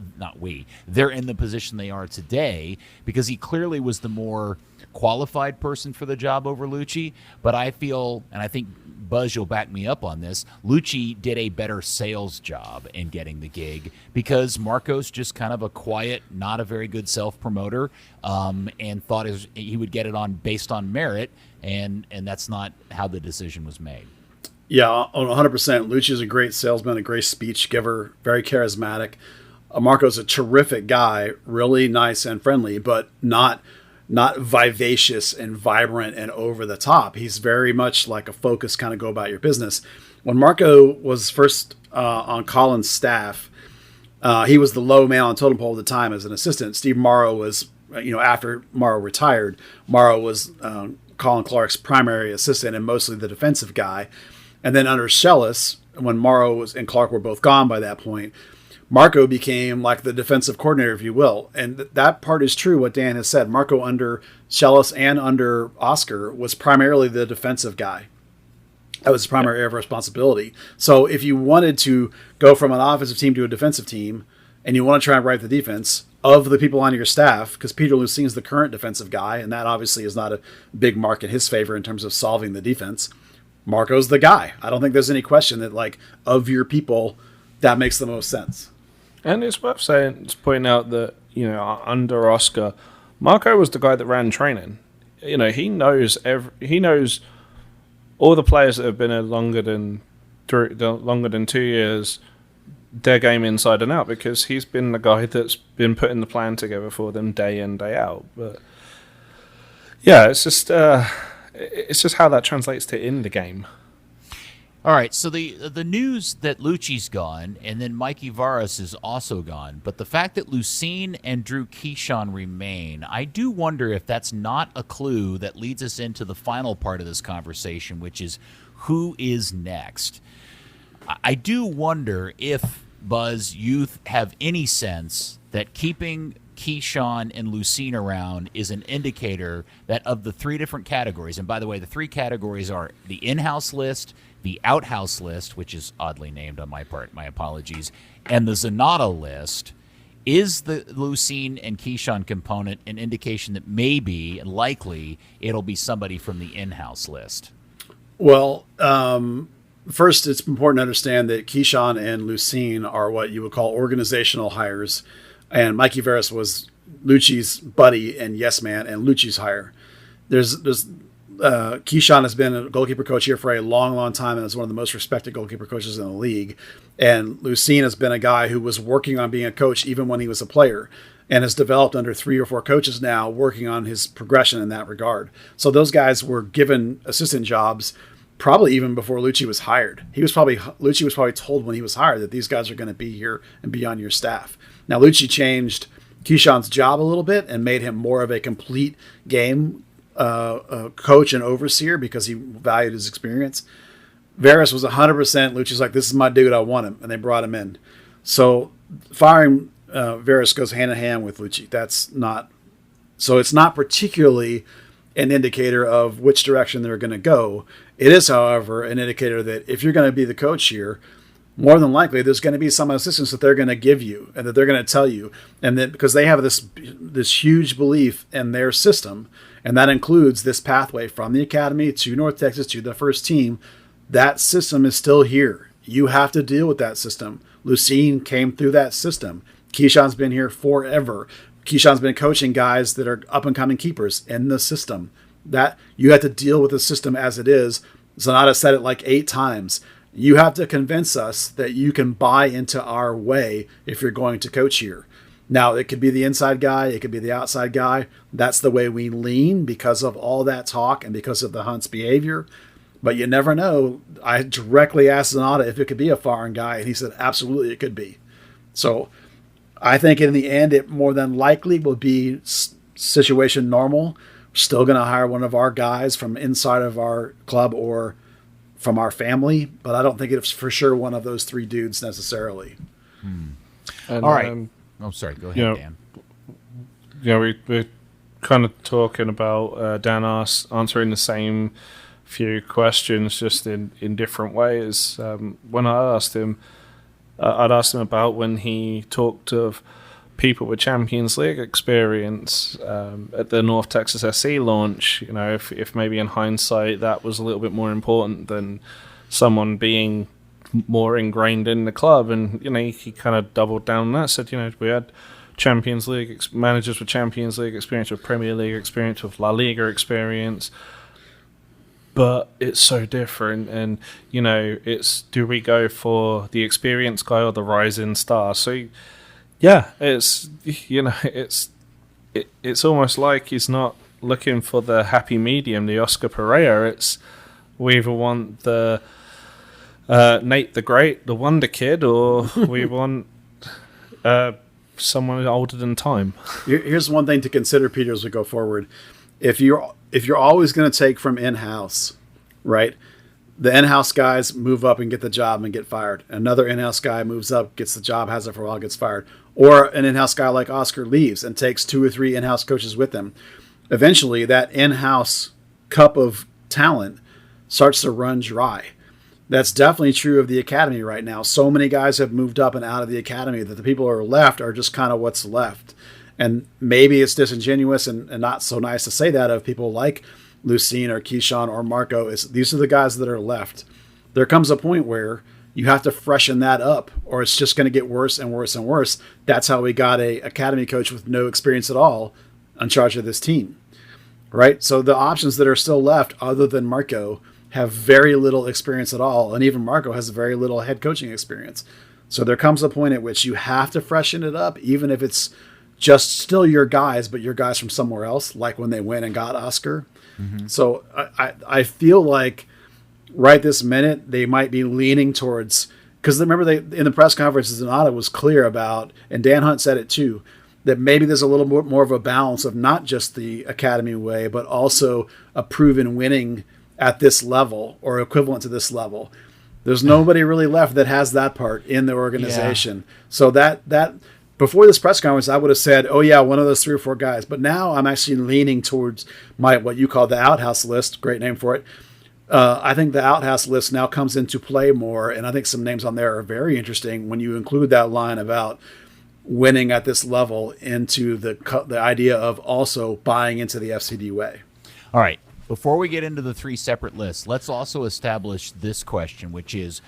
They're in the position they are today, because he clearly was the more qualified person for the job over Luchi. But I feel, and I think Buzz, you'll back me up on this, Luchi did a better sales job in getting the gig, because Marco's just kind of a quiet, not a very good self-promoter, and thought he would get it on based on merit, and that's not how the decision was made. Yeah, 100%. Luci's a great salesman, a great speech giver, very charismatic. Marco's a terrific guy, really nice and friendly, but not vivacious and vibrant and over the top. He's very much like a focused kind of go about your business. When Marco was first on Colin's staff, he was the low man on the totem pole at the time as an assistant. Steve Morrow was, after Morrow retired, Morrow was Colin Clark's primary assistant and mostly the defensive guy. And then under Shellis, when Morrow and Clark were both gone by that point, Marco became like the defensive coordinator, if you will. And that part is true, what Dan has said. Marco under Shellis and under Oscar was primarily the defensive guy. That was his primary area of responsibility. So if you wanted to go from an offensive team to a defensive team, and you want to try and write the defense of the people on your staff, because Peter Lucene is the current defensive guy, and that obviously is not a big mark in his favor in terms of solving the defense, Marco's the guy. I don't think there's any question that, like, of your people, that makes the most sense. And it's worth pointing out that, under Oscar, Marco was the guy that ran training. He knows all the players that have been there longer than 2 years, their game inside and out, because he's been the guy that's been putting the plan together for them day in, day out. But yeah, it's just how that translates to in the game. All right, so the news that Luchi's gone and then Mikey Varas is also gone, but the fact that Luciene and Drew Keyshawn remain, I do wonder if that's not a clue that leads us into the final part of this conversation, which is who is next. I do wonder if, Buzz, you have any sense that keeping Keyshawn and Luciene around is an indicator that of the three different categories, and by the way, the three categories are the in-house list, the outhouse list, which is oddly named on my part, my apologies, and the Zanata list. Is the Luciene and Keyshawn component an indication that maybe and likely it'll be somebody from the in-house list? Well, first, it's important to understand that Keyshawn and Luciene are what you would call organizational hires, and Mikey Varas was Luchi's buddy and yes man and Luchi's hire. Keyshawn has been a goalkeeper coach here for a long, long time and is one of the most respected goalkeeper coaches in the league. And Luciene has been a guy who was working on being a coach even when he was a player and has developed under 3 or 4 coaches now, working on his progression in that regard. So those guys were given assistant jobs probably even before Luchi was hired. Luchi was probably told when he was hired that these guys are going to be here and be on your staff. Now, Luchi changed Keyshawn's job a little bit and made him more of a complete game coach and overseer because he valued his experience. Varas was 100%. Luchi's like, this is my dude, I want him, and they brought him in. So firing Varas goes hand in hand with Luchi. So it's not particularly an indicator of which direction they're going to go. It is, however, an indicator that if you're going to be the coach here, more than likely there's going to be some assistance that they're going to give you and that they're going to tell you, and that because they have this huge belief in their system, and that includes this pathway from the academy to North Texas to the first team. That system is still here. You have to deal with that system. Luciene came through that system. Keyshawn's been here forever. Keyshawn's been coaching guys that are up-and-coming keepers in the system. That you have to deal with the system as it is. Zanata said it like 8 times. You have to convince us that you can buy into our way if you're going to coach here. Now, it could be the inside guy. It could be the outside guy. That's the way we lean because of all that talk and because of the Hunt's behavior. But you never know. I directly asked Zanata if it could be a foreign guy, and he said absolutely it could be. So I think in the end, it more than likely will be situation normal. We're still going to hire one of our guys from inside of our club or from our family, but I don't think it's for sure one of those 3 dudes necessarily. And, all right. Sorry. Go ahead, Dan. We're kind of talking about Dan answering the same few questions just in different ways. When I asked him, I'd asked him about when he talked of people with Champions League experience at the North Texas SC launch. You know, if maybe in hindsight that was a little bit more important than someone being more ingrained in the club. And, you know, he kind of doubled down on that, said, you know, we had Champions League managers with Champions League experience, with Premier League experience, with La Liga experience, but it's so different. And, you know, it's, do we go for the experienced guy or the rising star? So yeah, it's, you know, it's almost like he's not looking for the happy medium, the Oscar Pereira. It's, we either want the Nate the Great, the Wonder Kid, or we want someone older than time. Here's one thing to consider, Peter, as we go forward. If you're always going to take from in-house, right? The in-house guys move up and get the job and get fired. Another in-house guy moves up, gets the job, has it for a while, gets fired. Or an in-house guy like Oscar leaves and takes 2 or 3 in-house coaches with him. Eventually, that in-house cup of talent starts to run dry. That's definitely true of the academy right now. So many guys have moved up and out of the academy that the people who are left are just kind of what's left. And maybe it's disingenuous and not so nice to say that of people like Luciene or Keyshawn or Marco. These are the guys that are left. There comes a point where you have to freshen that up, or it's just going to get worse and worse and worse. That's how we got a academy coach with no experience at all in charge of this team, right? So the options that are still left, other than Marco, have very little experience at all, and even Marco has very little head coaching experience. So there comes a point at which you have to freshen it up, even if it's just still your guys, but your guys from somewhere else, like when they went and got Oscar. Mm-hmm. So I feel like right this minute they might be leaning towards, because remember they in the press conferences, Donata was clear about, and Dan Hunt said it too, that maybe there's a little more of a balance of not just the academy way, but also a proven winning at this level or equivalent to this level. There's nobody really left that has that part in the organization. Yeah. So that before this press conference, I would have said, oh yeah, one of those 3 or 4 guys. But now I'm actually leaning towards what you call the outhouse list. Great name for it. I think the outhouse list now comes into play more, and I think some names on there are very interesting when you include that line about winning at this level into the idea of also buying into the FCD way. All right. Before we get into the 3 separate lists, let's also establish this question, which is,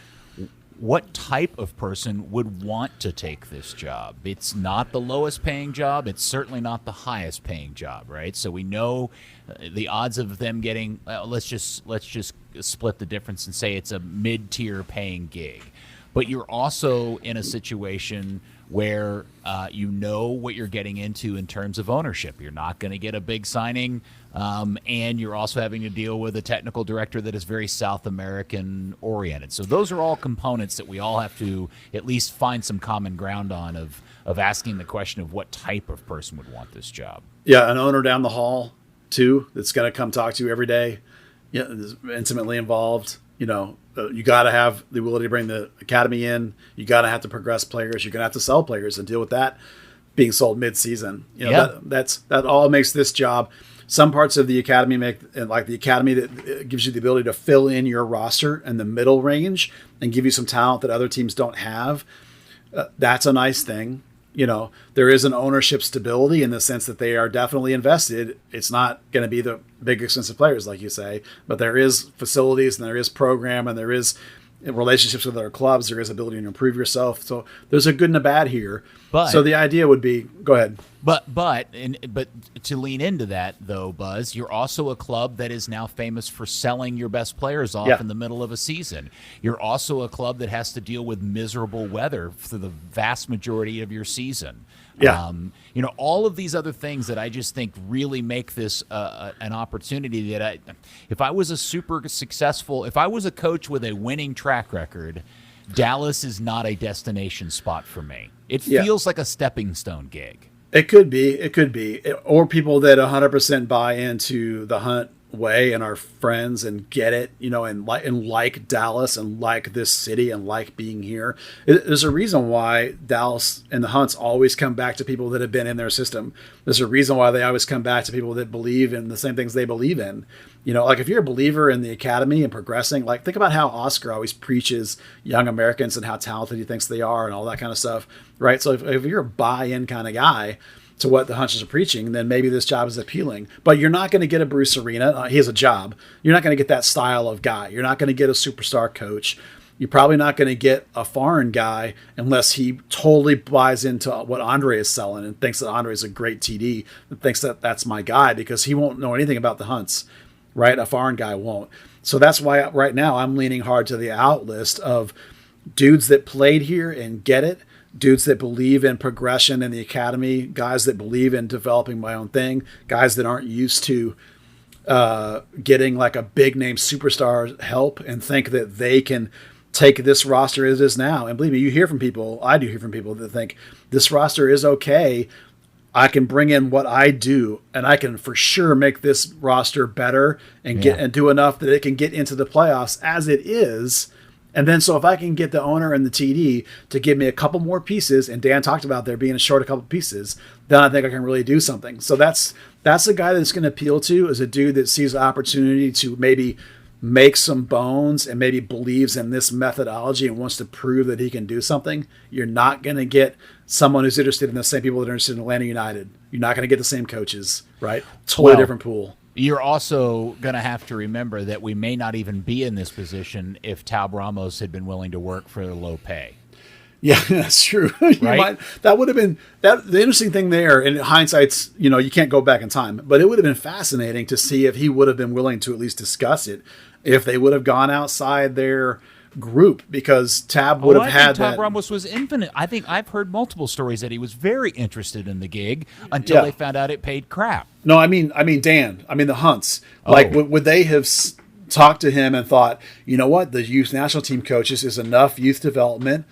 what type of person would want to take this job? It's not the lowest paying job. It's certainly not the highest paying job, right? So we know the odds of them getting, let's just split the difference and say it's a mid-tier paying gig. But you're also in a situation where you know what you're getting into in terms of ownership. You're not going to get a big signing, and you're also having to deal with a technical director that is very South American oriented. So those are all components that we all have to at least find some common ground on of asking the question of what type of person would want this job. Yeah, an owner down the hall, too, that's going to come talk to you every day, is intimately involved. You know, you got to have the ability to bring the academy in. You got to have to progress players. You're going to have to sell players and deal with that being sold mid-season. You know, that all makes this job. Some parts of the academy like the academy that gives you the ability to fill in your roster in the middle range and give you some talent that other teams don't have. That's a nice thing. You know, there is an ownership stability in the sense that they are definitely invested. It's not going to be the big expensive players, like you say, but there is facilities and there is program and there is relationships with other clubs. There is ability to improve yourself. So there's a good and a bad here. So the idea would be, go ahead. But to lean into that, though, Buzz, you're also a club that is now famous for selling your best players off in the middle of a season. You're also a club that has to deal with miserable weather for the vast majority of your season. Yeah. You know, all of these other things that I just think really make this an opportunity that if I was a coach with a winning track record, Dallas is not a destination spot for me. It feels like a stepping stone gig. It could be. Or people that 100% buy into the Hunt way and are friends and get it, and like Dallas and like this city and like being here. There's a reason why Dallas and the Hunts always come back to people that have been in their system. There's a reason why they always come back to people that believe in the same things they believe in. Like if you're a believer in the academy and progressing, like think about how Oscar always preaches young Americans and how talented he thinks they are and all that kind of stuff, right? So if you're a buy-in kind of guy to what the Hunches are preaching, then maybe this job is appealing. But you're not going to get a Bruce Arena. He has a job. You're not going to get that style of guy. You're not going to get a superstar coach. You're probably not going to get a foreign guy unless he totally buys into what Andre is selling and thinks that Andre is a great TD and thinks that that's my guy, because he won't know anything about the Hunts, right? A foreign guy won't. So that's why right now I'm leaning hard to the out list of dudes that played here and get it, dudes that believe in progression in the academy, guys that believe in developing my own thing, guys that aren't used to getting like a big name superstar help and think that they can take this roster as it is now. And believe me, you hear from people, I do hear from people that think this roster is okay. I can bring in what I do and I can for sure make this roster better and and do enough that it can get into the playoffs as it is. And then, so if I can get the owner and the TD to give me a couple more pieces, and Dan talked about there being short a couple pieces, then I think I can really do something. So that's a guy that's going to appeal to, is a dude that sees the opportunity to maybe make some bones and maybe believes in this methodology and wants to prove that he can do something. You're not going to get someone who's interested in the same people that are interested in Atlanta United. You're not going to get the same coaches, right? Totally different pool. You're also going to have to remember that we may not even be in this position if Tab Ramos had been willing to work for low pay. Yeah, that's true. Right? That would have been the interesting thing there. In hindsight's, you can't go back in time, but it would have been fascinating to see if he would have been willing to at least discuss it, if they would have gone outside their group, because Tab would have had that. Tab Ramos was infinite. I think I've heard multiple stories that he was very interested in the gig until they found out it paid crap. No, I mean Dan. I mean the Hunts. Like, would they have talked to him and thought, you know what, the youth national team coaches is enough youth development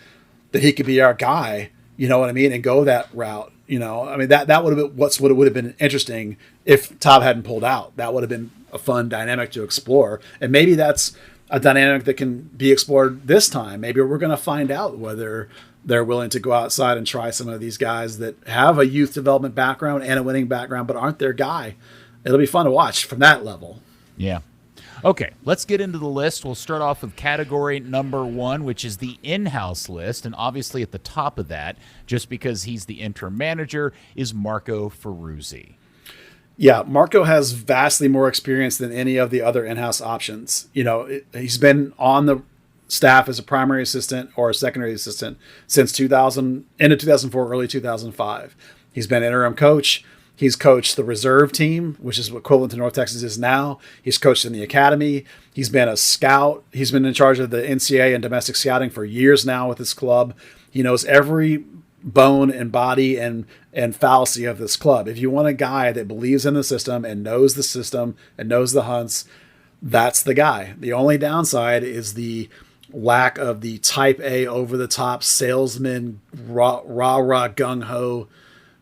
that he could be our guy, you know what I mean, and go that route. I mean that would have been what would have been interesting if Tab hadn't pulled out. That would have been a fun dynamic to explore, and maybe that's a dynamic that can be explored this time. Maybe we're going to find out whether they're willing to go outside and try some of these guys that have a youth development background and a winning background, but aren't their guy. It'll be fun to watch from that level. Yeah. Okay, let's get into the list. We'll start off with category number 1, which is the in-house list. And obviously at the top of that, just because he's the interim manager, is Marco Ferruzzi. Yeah, Marco has vastly more experience than any of the other in-house options. He's been on the staff as a primary assistant or a secondary assistant since end of 2004, early 2005. He's been interim coach. He's coached the reserve team, which is equivalent to North Texas is now. He's coached in the academy. He's been a scout. He's been in charge of the NCAA and domestic scouting for years now with his club. He knows every bone and body and fallacy of this club. If you want a guy that believes in the system and knows the Hunts, that's the guy. The only downside is the lack of the type A over-the-top salesman, rah gung-ho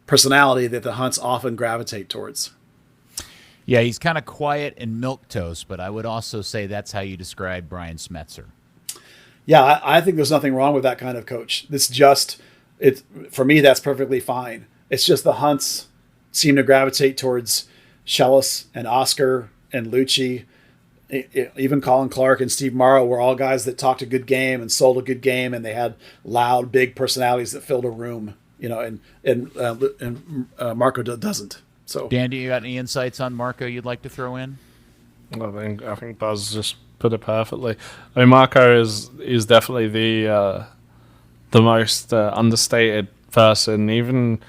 personality that the Hunts often gravitate towards. Yeah, he's kind of quiet and milquetoast, but I would also say that's how you describe Brian Smetzer. Yeah, I think there's nothing wrong with that kind of coach. For me, that's perfectly fine. It's just the Hunts seem to gravitate towards Shellis and Oscar and Luchi. Even Colin Clark and Steve Morrow were all guys that talked a good game and sold a good game, and they had loud, big personalities that filled a room. And Marco doesn't. So, Dan, do you got any insights on Marco you'd like to throw in? I think Buzz just put it perfectly. I mean, Marco is definitely the most understated person. Even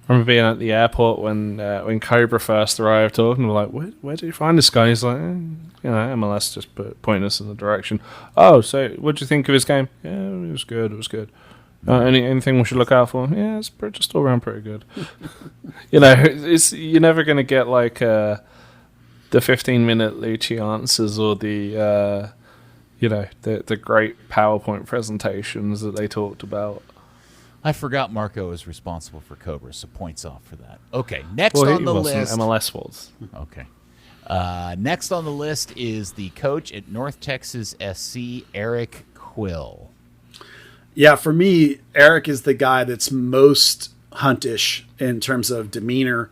I remember being at the airport when Cobra first arrived, talking, we're like, where did you find this guy? He's like, MLS just pointing us in the direction. Oh, so what do you think of his game? Yeah, it was good. Anything we should look out for? Yeah, it's just all around pretty good. You're never going to get like the 15-minute Luchi answers or the great PowerPoint presentations that they talked about. I forgot Marco is responsible for Cobra, so points off for that. Okay, next on the list. MLS was. Okay. Next on the list is the coach at North Texas SC, Eric Quill. Yeah, for me, Eric is the guy that's most huntish in terms of demeanor.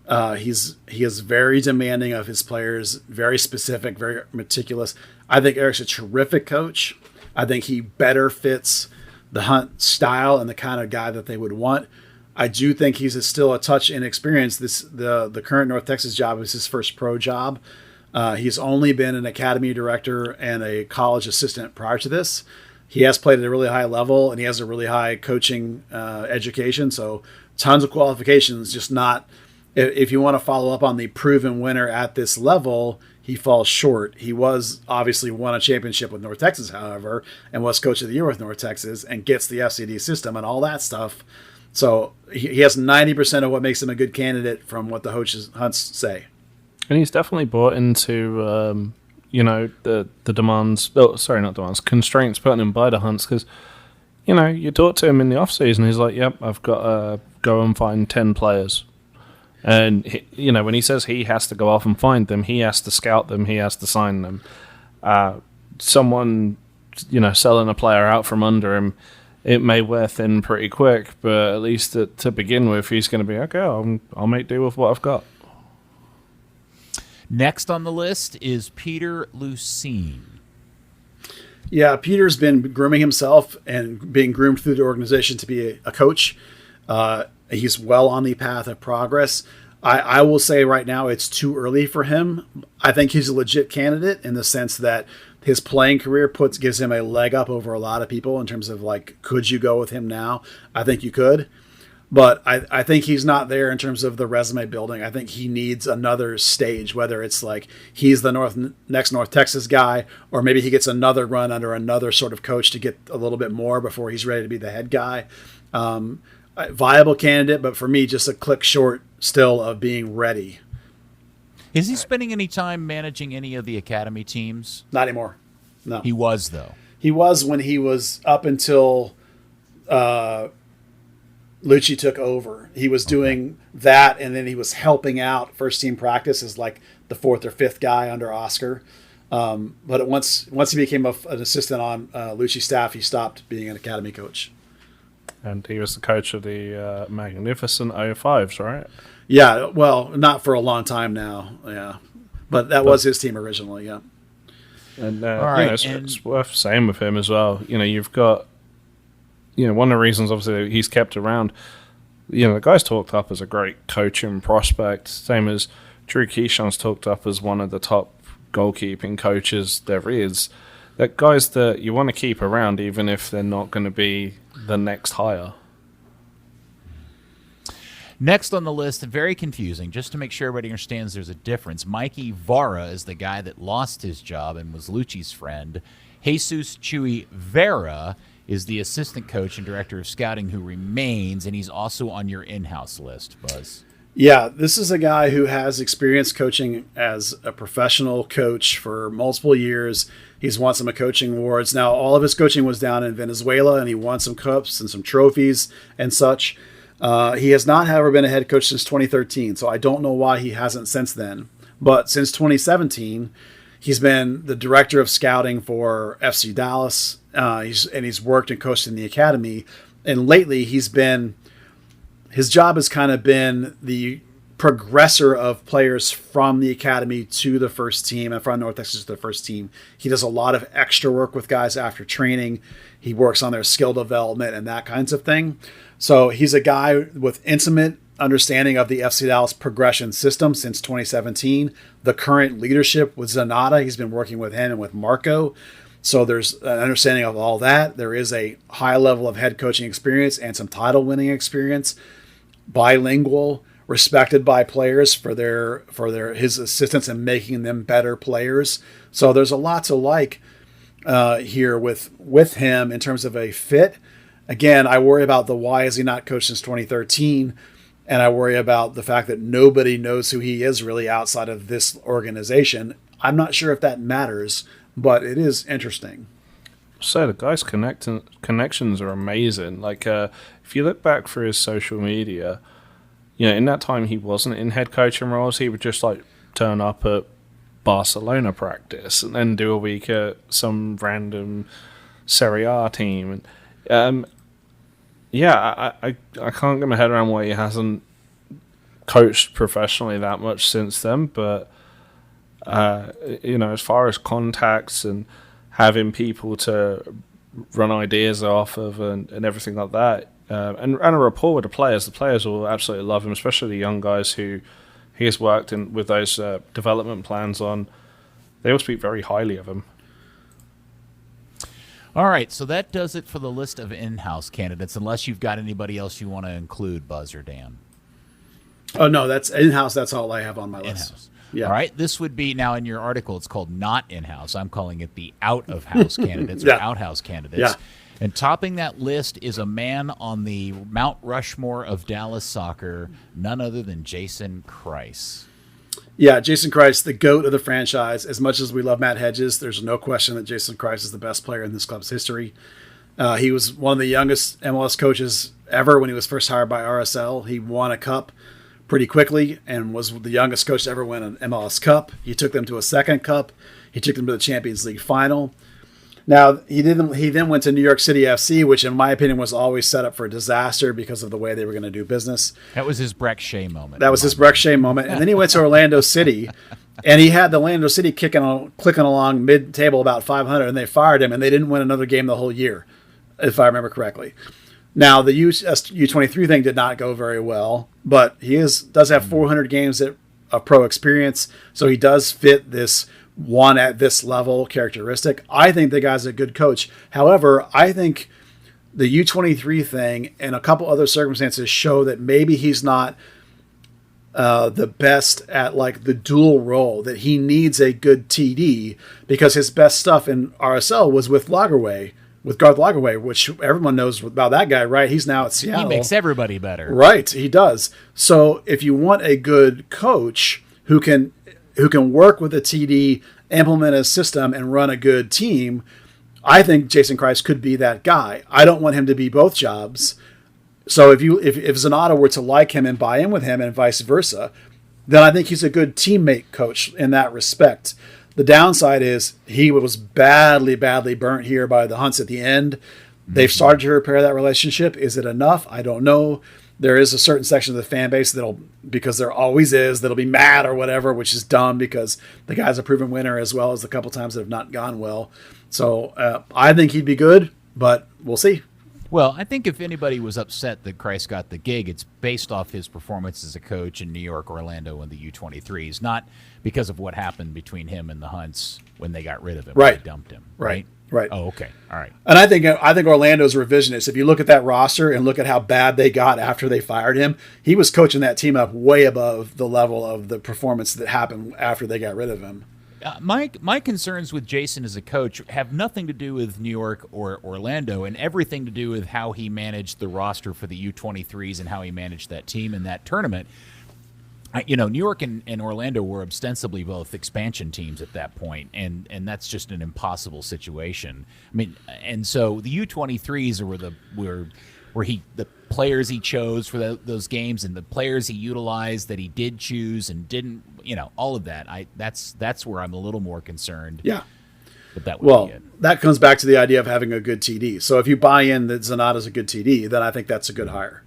He is very demanding of his players, very specific, very meticulous. I think Eric's a terrific coach. I think he better fits the Hunt style and the kind of guy that they would want. I do think he's still a touch inexperienced. The current North Texas job is his first pro job. He's only been an academy director and a college assistant prior to this. He has played at a really high level, and he has a really high coaching education. So tons of qualifications, just not – if you want to follow up on the proven winner at this level, he falls short. He was obviously won a championship with North Texas, however, and was coach of the year with North Texas and gets the FCD system and all that stuff. So he has 90% of what makes him a good candidate from what the Hunts say. And he's definitely bought into, the demands. Oh, sorry, not demands. Constraints put on him by the Hunts because, you talk to him in the off season. He's like, "Yep, I've got to go and find 10 players." And when he says he has to go off and find them, he has to scout them. He has to sign them. Someone, selling a player out from under him, it may wear thin pretty quick, but at least to begin with, he's going to be okay. I'll make do with what I've got. Next on the list is Peter Luciene. Yeah, Peter's been grooming himself and being groomed through the organization to be a coach. He's well on the path of progress. I will say right now it's too early for him. I think he's a legit candidate in the sense that his playing career gives him a leg up over a lot of people in terms of could you go with him now? I think you could. But I think he's not there in terms of the resume building. I think he needs another stage, whether it's he's the next North Texas guy, or maybe he gets another run under another sort of coach to get a little bit more before he's ready to be the head guy. Viable candidate, but for me, just a click short still of being ready. Is he spending any time managing any of the academy teams? Not anymore. No. He was, though. He was when he was up until Luchi took over. He was doing that, and then he was helping out first team practice as the fourth or fifth guy under Oscar. But once he became an assistant on Luchi's staff, he stopped being an academy coach. And he was the coach of the magnificent 05s, right? Yeah, well, not for a long time now. Yeah, but that was his team originally. Yeah. And all right, it's worth saying with him as well. You've got. One of the reasons, obviously, he's kept around, the guy's talked up as a great coaching prospect, same as Drew Keyshawn's talked up as one of the top goalkeeping coaches there is. That guys that you want to keep around, even if they're not going to be the next hire. Next on the list, very confusing, just to make sure everybody understands there's a difference. Mikey Vara is the guy that lost his job and was Luchi's friend. Jesus Chuy Vera is the assistant coach and director of scouting who remains, and he's also on your in-house list, Buzz. Yeah, this is a guy who has experience coaching as a professional coach for multiple years. He's won some coaching awards. Now, all of his coaching was down in Venezuela, and he won some cups and some trophies and such. He has not, however, been a head coach since 2013, so I don't know why he hasn't since then. But since 2017, he's been the director of scouting for FC Dallas. He's worked and coached in the academy. And lately his job has kind of been the progressor of players from the academy to the first team and from North Texas to the first team. He does a lot of extra work with guys after training. He works on their skill development and that kinds of thing. So he's a guy with intimate understanding of the FC Dallas progression system since 2017. The current leadership with Zanata, he's been working with him and with Marco. So there's an understanding of all that. There is a high level of head coaching experience and some title winning experience. Bilingual, respected by players for his assistance in making them better players. So there's a lot to like here with him in terms of a fit. Again, I worry about the why is he not coached since 2013, and I worry about the fact that nobody knows who he is really outside of this organization. I'm not sure if that matters, but it is interesting. So the guy's connections are amazing. If you look back through his social media, in that time he wasn't in head coaching roles. He would just turn up at Barcelona practice and then do a week at some random Serie A team. And I can't get my head around why he hasn't coached professionally that much since then. But as far as contacts and having people to run ideas off of and everything like that, and a rapport with the players will absolutely love him, especially the young guys who he has worked in with those development plans on. They all speak very highly of him. All right, so that does it for the list of in-house candidates, unless you've got anybody else you want to include, Buzz or Dan. Oh, no, that's in-house. That's all I have on my list. In-house. Yeah. All right, this would be, now in your article, it's called not in-house. I'm calling it the out-of-house candidates or outhouse candidates. Yeah. And topping that list is a man on the Mount Rushmore of Dallas soccer, none other than Jason Kreis. Yeah, Jason Kreis, the GOAT of the franchise. As much as we love Matt Hedges, there's no question that Jason Kreis is the best player in this club's history. He was one of the youngest MLS coaches ever when he was first hired by RSL. He won a cup pretty quickly and was the youngest coach to ever win an MLS Cup. He took them to a second cup. He took them to the Champions League final. Now, he then went to New York City FC, which in my opinion was always set up for a disaster because of the way they were going to do business. That was his Breck Shea moment. That was his Breck Shea moment. And then he went to Orlando City, and he had the Orlando City clicking along mid-table about 500, and they fired him, and they didn't win another game the whole year, if I remember correctly. Now, the U23 thing did not go very well, but he does have 400 games of pro experience, so he does fit this one at this level characteristic. I think the guy's a good coach. However, I think the U23 thing and a couple other circumstances show that maybe he's not the best at like the dual role, that he needs a good TD because his best stuff in RSL was with Lagerwey, with Garth Lagerwey, which everyone knows about that guy, right? He's now at Seattle. He makes everybody better. Right, he does. So if you want a good coach who can work with a TD, implement a system, and run a good team, I think Jason Kreis could be that guy. I don't want him to be both jobs. So if Zanata were to like him and buy in with him and vice versa, then I think he's a good teammate coach in that respect. The downside is he was badly burnt here by the Hunts at the end. They've started to repair that relationship. Is it enough? I don't know. There is a certain section of the fan base because there always is, that'll be mad or whatever, which is dumb because the guy's a proven winner as well as the couple times that have not gone well. So I think he'd be good, but we'll see. Well, I think if anybody was upset that Kreis got the gig, it's based off his performance as a coach in New York, Orlando, and the U23s, not because of what happened between him and the Hunts when they got rid of him, right? They dumped him, right? Oh, okay, all right. And I think Orlando's revisionist. If you look at that roster and look at how bad they got after they fired him, he was coaching that team up way above the level of the performance that happened after they got rid of him. My concerns with Jason as a coach have nothing to do with New York or Orlando and everything to do with how he managed the roster for the U23s and how he managed that team in that tournament. New York and Orlando were ostensibly both expansion teams at that point, and that's just an impossible situation. I mean, and so the U23s were the players he chose for those games and the players he utilized that he did choose and didn't, all of that. That's where I'm a little more concerned. Yeah. But that would be it. That comes back to the idea of having a good TD. So if you buy in that Zanata's a good TD, then I think that's a good hire.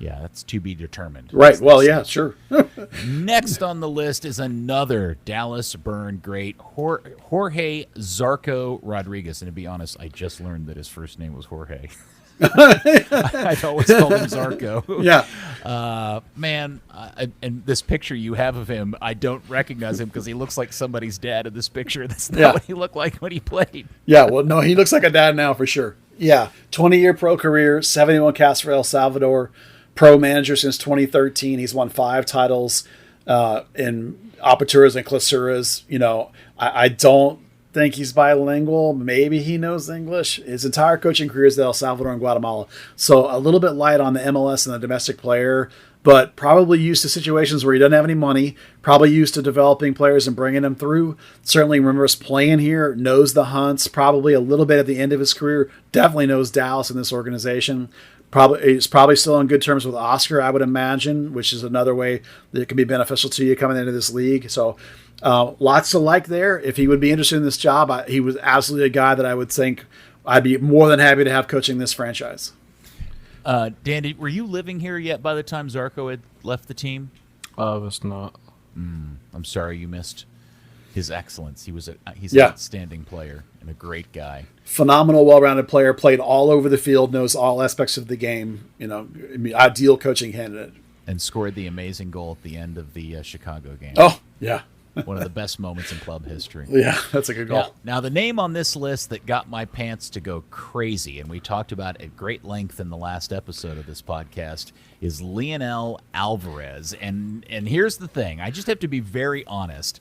Yeah, that's to be determined. Right. Well, yeah, sure. Next on the list is another Dallas Burn great, Jorge Zarco Rodriguez. And to be honest, I just learned that his first name was Jorge. I'd always called him Zarco. Yeah. Man, and this picture you have of him, I don't recognize him because he looks like somebody's dad in this picture. That's not what he looked like when he played. Yeah, well, no, he looks like a dad now for sure. Yeah, 20-year pro career, 71 casts for El Salvador, pro manager since 2013. He's won 5 titles in Aperturas and Clausuras. I don't think he's bilingual. Maybe he knows English. His entire coaching career is in El Salvador and Guatemala. So a little bit light on the MLS and the domestic player, but probably used to situations where he doesn't have any money, probably used to developing players and bringing them through. Certainly remembers playing here, knows the Hunts, probably a little bit at the end of his career, definitely knows Dallas in this organization. He's probably still on good terms with Oscar, I would imagine, which is another way that it can be beneficial to you coming into this league. So lots to like there. If he would be interested in this job, he was absolutely a guy that I would think I'd be more than happy to have coaching this franchise. Dan, were you living here yet by the time Zarco had left the team? I was not. I'm sorry you missed his excellence. He's an outstanding player and a great guy. Phenomenal, well-rounded player, played all over the field, knows all aspects of the game. Ideal coaching candidate. And scored the amazing goal at the end of the Chicago game. Oh, yeah. One of the best moments in club history. Yeah, that's a good goal. Now, the name on this list that got my pants to go crazy, and we talked about at great length in the last episode of this podcast, is Leonel Alvarez. And here's the thing. I just have to be very honest.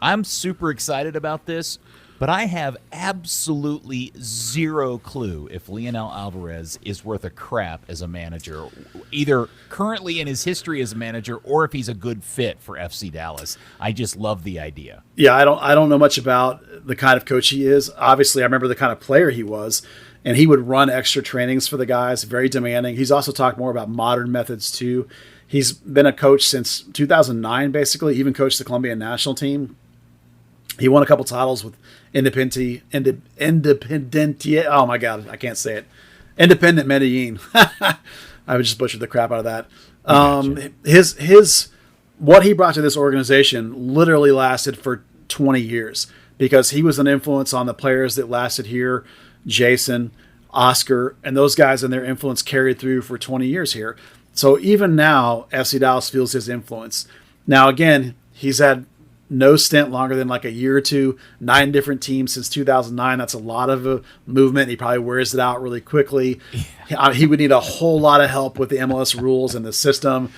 I'm super excited about this, but I have absolutely zero clue if Leonel Alvarez is worth a crap as a manager, either currently in his history as a manager or if he's a good fit for FC Dallas. I just love the idea. Yeah, I don't know much about the kind of coach he is. Obviously, I remember the kind of player he was, and he would run extra trainings for the guys, very demanding. He's also talked more about modern methods too. He's been a coach since 2009, basically, even coached the Colombian national team. He won a couple titles with Independiente. Oh my God, I can't say it. Independent Medellin. I just butchered the crap out of that. His what he brought to this organization literally lasted for 20 years because he was an influence on the players that lasted here. Jason, Oscar, and those guys and their influence carried through for 20 years here. So even now, FC Dallas feels his influence. Now again, he's had no stint longer than like a year or two, 9 different teams since 2009. That's a lot of a movement. He probably wears it out really quickly. Yeah. He would need a whole lot of help with the MLS rules and the system.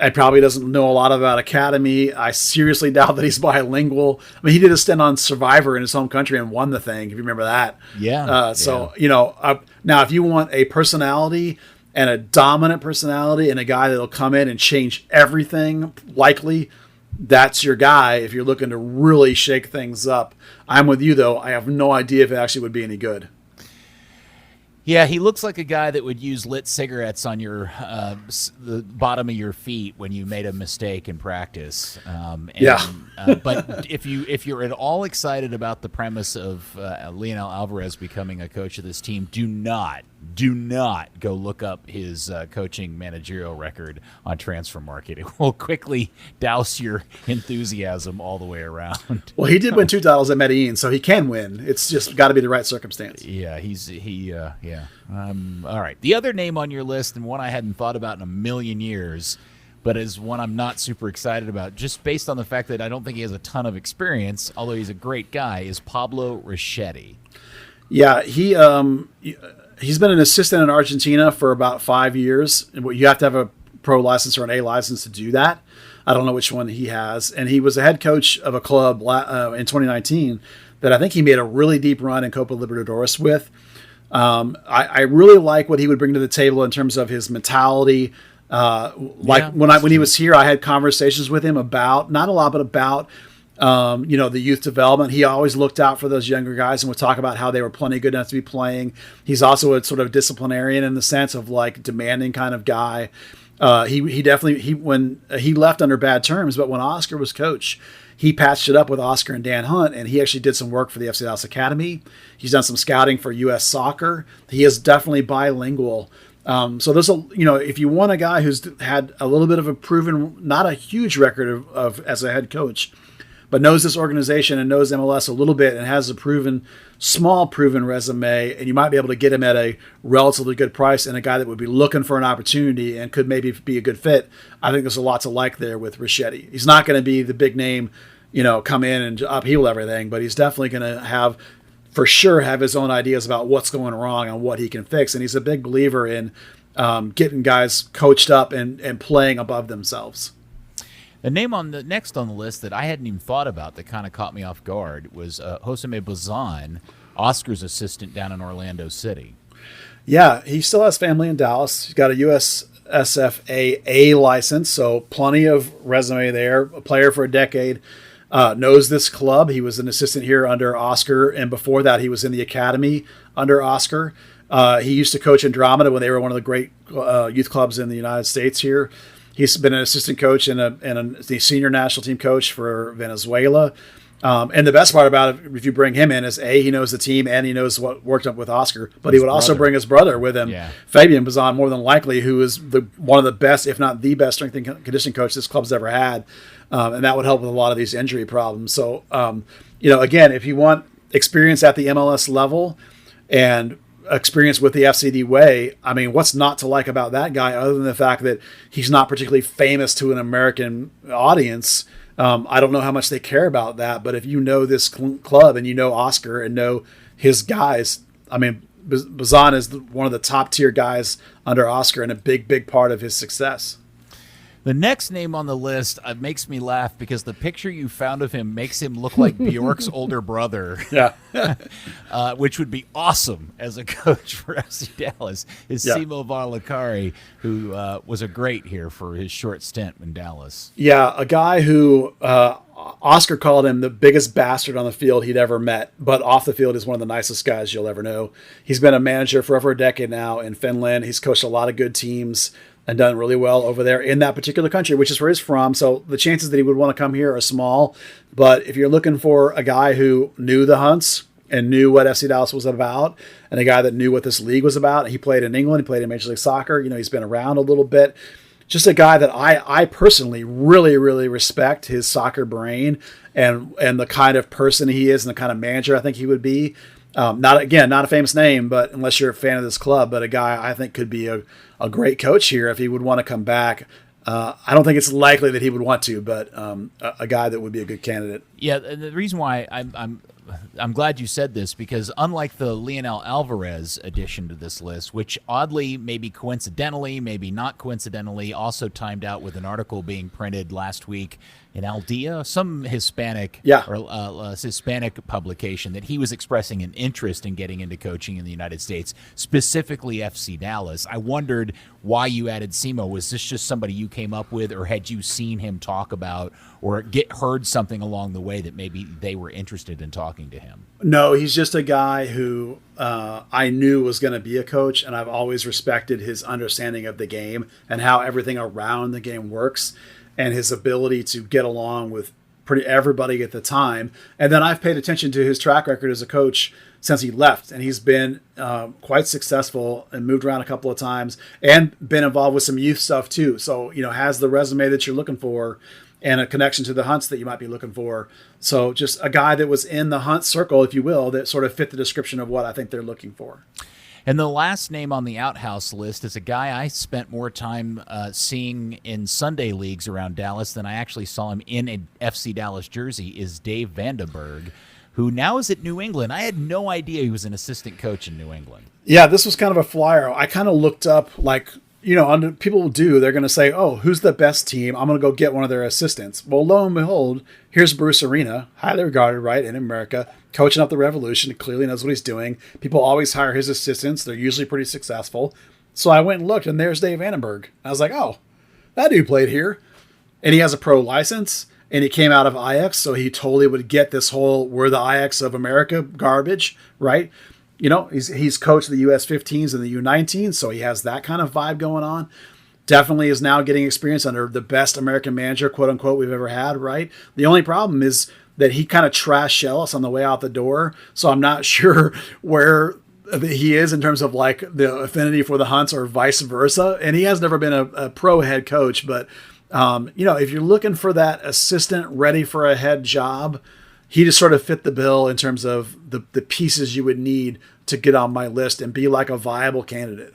He probably doesn't know a lot about academy. I seriously doubt that he's bilingual. I mean, he did a stint on Survivor in his home country and won the thing, if you remember that. Yeah. Now if you want a personality and a dominant personality and a guy that'll come in and change everything, likely, that's your guy if you're looking to really shake things up. I'm with you, though. I have no idea if it actually would be any good. Yeah, he looks like a guy that would use lit cigarettes on your the bottom of your feet when you made a mistake in practice. But if you're at all excited about the premise of Leonel Alvarez becoming a coach of this team, do not go look up his coaching managerial record on Transfer Market. It will quickly douse your enthusiasm all the way around. Well, he did win 2 titles at Medellin, so he can win. It's just got to be the right circumstance. Yeah, all right. The other name on your list, and one I hadn't thought about in a million years, but is one I'm not super excited about, just based on the fact that I don't think he has a ton of experience, although he's a great guy, is Pablo Ricchetti. Yeah, he's been an assistant in Argentina for about 5 years. You have to have a pro license or an A license to do that. I don't know which one he has. And he was a head coach of a club in 2019 that I think he made a really deep run in Copa Libertadores with. I really like what he would bring to the table in terms of his mentality. When he was here, I had conversations with him about, not a lot, but about the youth development. He always looked out for those younger guys and would talk about how they were plenty good enough to be playing. He's also a sort of disciplinarian in the sense of like demanding kind of guy. He definitely when he left under bad terms, but when Oscar was coach, he patched it up with Oscar and Dan Hunt, and he actually did some work for the FC Dallas Academy. He's done some scouting for U.S. Soccer. He is definitely bilingual. So there's if you want a guy who's had a little bit of a proven, not a huge record of as a head coach, but knows this organization and knows MLS a little bit and has a small proven resume, and you might be able to get him at a relatively good price and a guy that would be looking for an opportunity and could maybe be a good fit. I think there's a lot to like there with Ricchetti. He's not going to be the big name, come in and upheaval everything, but he's definitely going to have his own ideas about what's going wrong and what he can fix. And he's a big believer in getting guys coached up and playing above themselves. The name next on the list that I hadn't even thought about that kind of caught me off guard was Joseme Bazan, Oscar's assistant down in Orlando City. Yeah, he still has family in Dallas. He's got a USSFA A license, so plenty of resume there. A player for a decade, knows this club. He was an assistant here under Oscar, and before that he was in the academy under Oscar. He used to coach Andromeda when they were one of the great youth clubs in the United States here. He's been an assistant coach and the senior national team coach for Venezuela. And the best part about it, if you bring him in, is he knows the team and he knows what worked up with Oscar. But he would also bring his brother with him, Fabian Bazan, more than likely, who is one of the best, if not the best, strength and conditioning coach this club's ever had. And that would help with a lot of these injury problems. So, again, if you want experience at the MLS level and experience with the FCD way, I mean, what's not to like about that guy other than the fact that he's not particularly famous to an American audience? I don't know how much they care about that, but if you know this club and you know Oscar and know his guys, I mean, Bazan is one of the top tier guys under Oscar and a big part of his success. The next name on the list makes me laugh because the picture you found of him makes him look like Bjork's older brother. Yeah. Which would be awesome as a coach for FC Dallas, is Simo Valakari, who was a great here for his short stint in Dallas. Yeah, a guy who Oscar called him the biggest bastard on the field he'd ever met, but off the field is one of the nicest guys you'll ever know. He's been a manager for over a decade now in Finland. He's coached a lot of good teams and done really well over there in that particular country, which is where he's from. So the chances that he would want to come here are small. But if you're looking for a guy who knew the Hunts and knew what FC Dallas was about, and a guy that knew what this league was about, he played in England, he played in Major League Soccer, he's been around a little bit. Just a guy that I personally really, really respect his soccer brain and the kind of person he is and the kind of manager I think he would be. Not a famous name, but unless you're a fan of this club, but a guy I think could be a great coach here if he would want to come back. I don't think it's likely that he would want to, but a guy that would be a good candidate. Yeah, the reason why I'm glad you said this, because unlike the Leonel Alvarez addition to this list, which oddly, maybe coincidentally, maybe not coincidentally, also timed out with an article being printed last week in Al Dia, some Hispanic Hispanic publication, that he was expressing an interest in getting into coaching in the United States, specifically FC Dallas. I wondered why you added Simo. Was this just somebody you came up with, or had you seen him talk about or heard something along the way that maybe they were interested in talking to him? No, he's just a guy who I knew was going to be a coach, and I've always respected his understanding of the game and how everything around the game works, and his ability to get along with pretty everybody at the time. And then I've paid attention to his track record as a coach since he left, and he's been quite successful and moved around a couple of times and been involved with some youth stuff too. So, has the resume that you're looking for and a connection to the Hunts that you might be looking for. So just a guy that was in the Hunt circle, if you will, that sort of fit the description of what I think they're looking for. And the last name on the outhouse list is a guy I spent more time seeing in Sunday leagues around Dallas than I actually saw him in an FC Dallas jersey, is Dave Vandenberg, who now is at New England. I had no idea he was an assistant coach in New England. Yeah, this was kind of a flyer. I kind of looked up, people do. They're going to say, oh, who's the best team? I'm going to go get one of their assistants. Well, lo and behold, here's Bruce Arena, highly regarded, right, in America, coaching up the Revolution. He clearly knows what he's doing. People always hire his assistants. They're usually pretty successful. So I went and looked, and there's Dave Vandenberg. I was like, oh, that dude played here. And he has a pro license, and he came out of Ajax, so he totally would get this whole we're the Ajax of America garbage, right? He's coached the US-15s and the U19s, so he has that kind of vibe going on. Definitely is now getting experience under the best American manager, quote unquote, we've ever had, right? The only problem is that he kind of trashed Ellis on the way out the door, so I'm not sure where he is in terms of like the affinity for the Hunts or vice versa. And he has never been a pro head coach, but if you're looking for that assistant ready for a head job, he just sort of fit the bill in terms of the pieces you would need to get on my list and be like a viable candidate.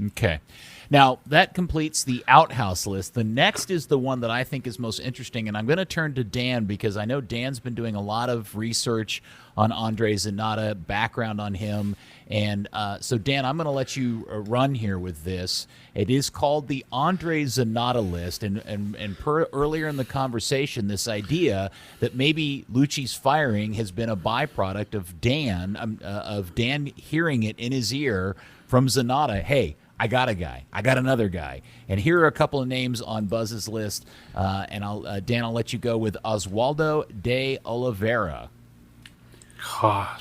Okay. Now, that completes the outhouse list. The next is the one that I think is most interesting, and I'm going to turn to Dan because I know Dan's been doing a lot of research on Andre Zanata, background on him. And so, Dan, I'm going to let you run here with this. It is called the Andre Zanata list. And earlier in the conversation, this idea that maybe Luchi's firing has been a byproduct of Dan hearing it in his ear from Zanata. Hey, I got a guy. I got another guy. And here are a couple of names on Buzz's list. And Dan, I'll let you go with Oswaldo De Oliveira.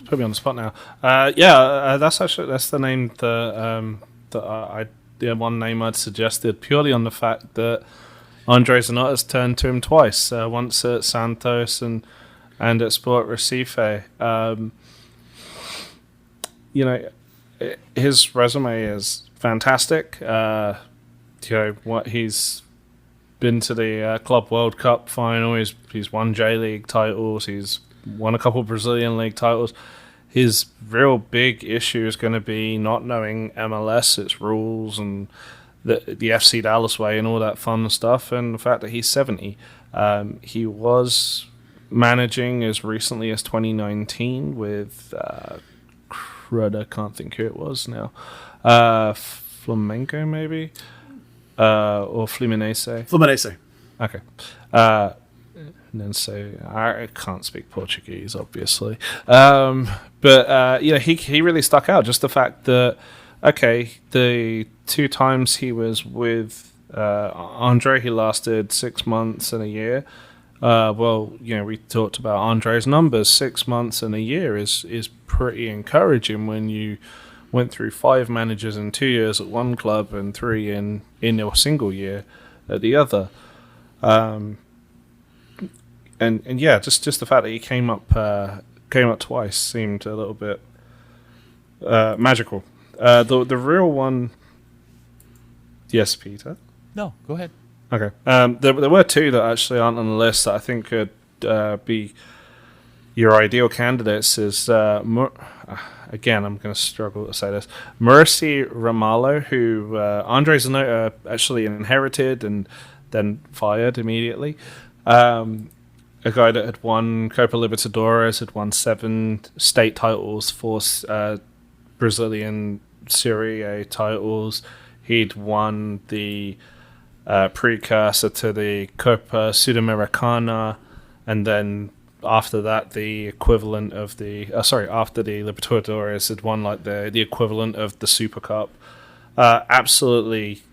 Put me on the spot now. That's the name the one name I'd suggested, purely on the fact that Andre Zanotta's turned to him twice, once at Santos and at Sport Recife. His resume is fantastic. What he's been to the Club World Cup final. He's won J League titles. He's won a couple Brazilian League titles. His real big issue is going to be not knowing MLS, its rules, and the FC Dallas way and all that fun stuff, and the fact that he's 70. He was managing as recently as 2019 with I can't think who it was now. Flamengo, maybe? Or Fluminense? Fluminense. Okay. And then I can't speak Portuguese, obviously. He really stuck out. Just the fact that, the 2 times he was with Andre, he lasted 6 months and a year. We talked about Andre's numbers. 6 months and a year is pretty encouraging when you went through 5 managers in 2 years at one club and 3 in your single year at the other. Just the fact that he came up twice seemed a little bit magical. The real one, yes, Peter. No, go ahead. Okay. There were 2 that actually aren't on the list that I think could be your ideal candidates. Is again, I'm going to struggle to say this. Mercy Ramalho, who Andre Zanotta actually inherited and then fired immediately. A guy that had won Copa Libertadores, had won 7 state titles, 4 Brazilian Serie A titles. He'd won the precursor to the Copa Sudamericana, and then after that, the equivalent of after the Libertadores, had won like the equivalent of the Super Cup. Absolutely,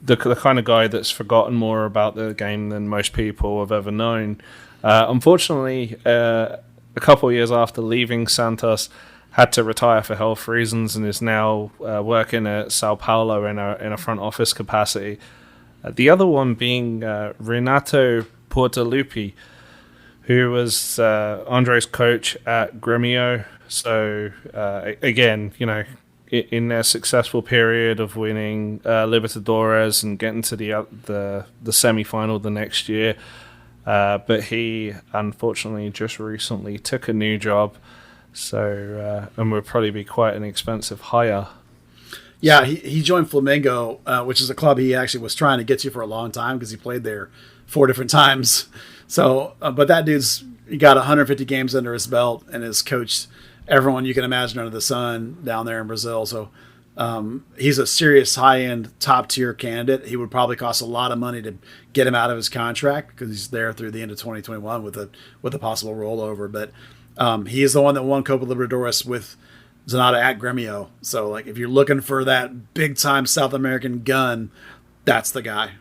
the kind of guy that's forgotten more about the game than most people have ever known. Unfortunately, a couple of years after leaving Santos, had to retire for health reasons and is now working at Sao Paulo in a front office capacity. The other one being Renato Portaluppi, who was Andre's coach at Grêmio. So again, in their successful period of winning Libertadores and getting to the semi-final the next year, but he unfortunately just recently took a new job, so and would probably be quite an expensive hire. Yeah, he joined Flamengo, which is a club he actually was trying to get to for a long time because he played there 4 different times. So, but that he got 150 games under his belt and has coached everyone you can imagine under the sun down there in Brazil. So he's a serious high-end, top-tier candidate. He would probably cost a lot of money to get him out of his contract because he's there through the end of 2021 with a possible rollover. But he is the one that won Copa Libertadores with Zanotta at Grêmio. So, like, if you're looking for that big-time South American gun, that's the guy.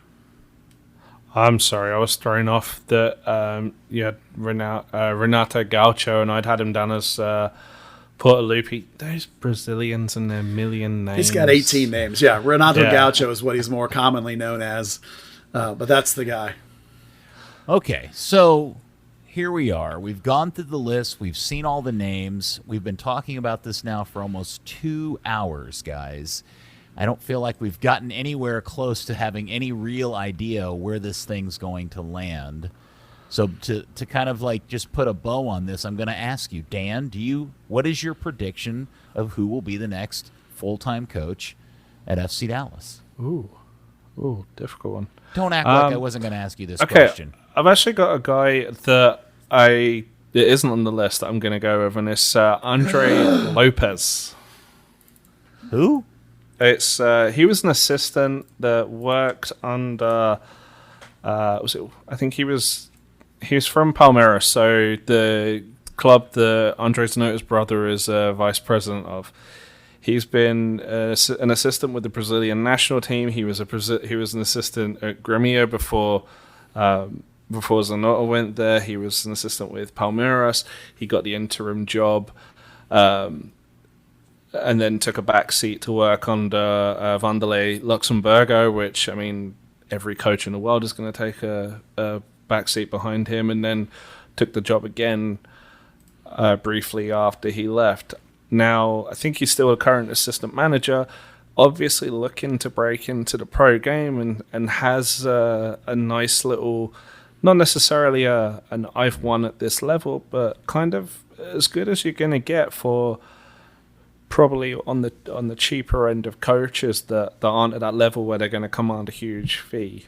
I'm sorry, I was thrown off that you had Renato Gaucho, and I'd had him down as Portaluppi. Those Brazilians and their million names. He's got 18 names. Yeah, Renato Gaucho is what he's more commonly known as, but that's the guy. Okay, so here we are. We've gone through the list. We've seen all the names. We've been talking about this now for almost 2 hours, guys. I don't feel like we've gotten anywhere close to having any real idea where this thing's going to land. So to kind of like just put a bow on this, I'm going to ask you, Dan, what is your prediction of who will be the next full-time coach at FC Dallas? Ooh, difficult one. Don't act like I wasn't going to ask you this question. I've actually got a guy that it isn't on the list that I'm going to go over, and it's Andre Lopez. Who? It's he was an assistant that worked under. I think he's from Palmeiras, so the club that Andre Zanotta's brother is vice president of. He's been an assistant with the Brazilian national team. He was an assistant at Grêmio before before Zanotto went there. He was an assistant with Palmeiras. He got the interim job, and then took a back seat to work under Vanderlei Luxemburgo, which, I mean, every coach in the world is going to take a back seat behind him, and then took the job again briefly after he left. Now, I think he's still a current assistant manager, obviously looking to break into the pro game, and has a nice little, not necessarily an I've won at this level, but kind of as good as you're going to get for probably on the cheaper end of coaches that aren't at that level where they're going to command a huge fee.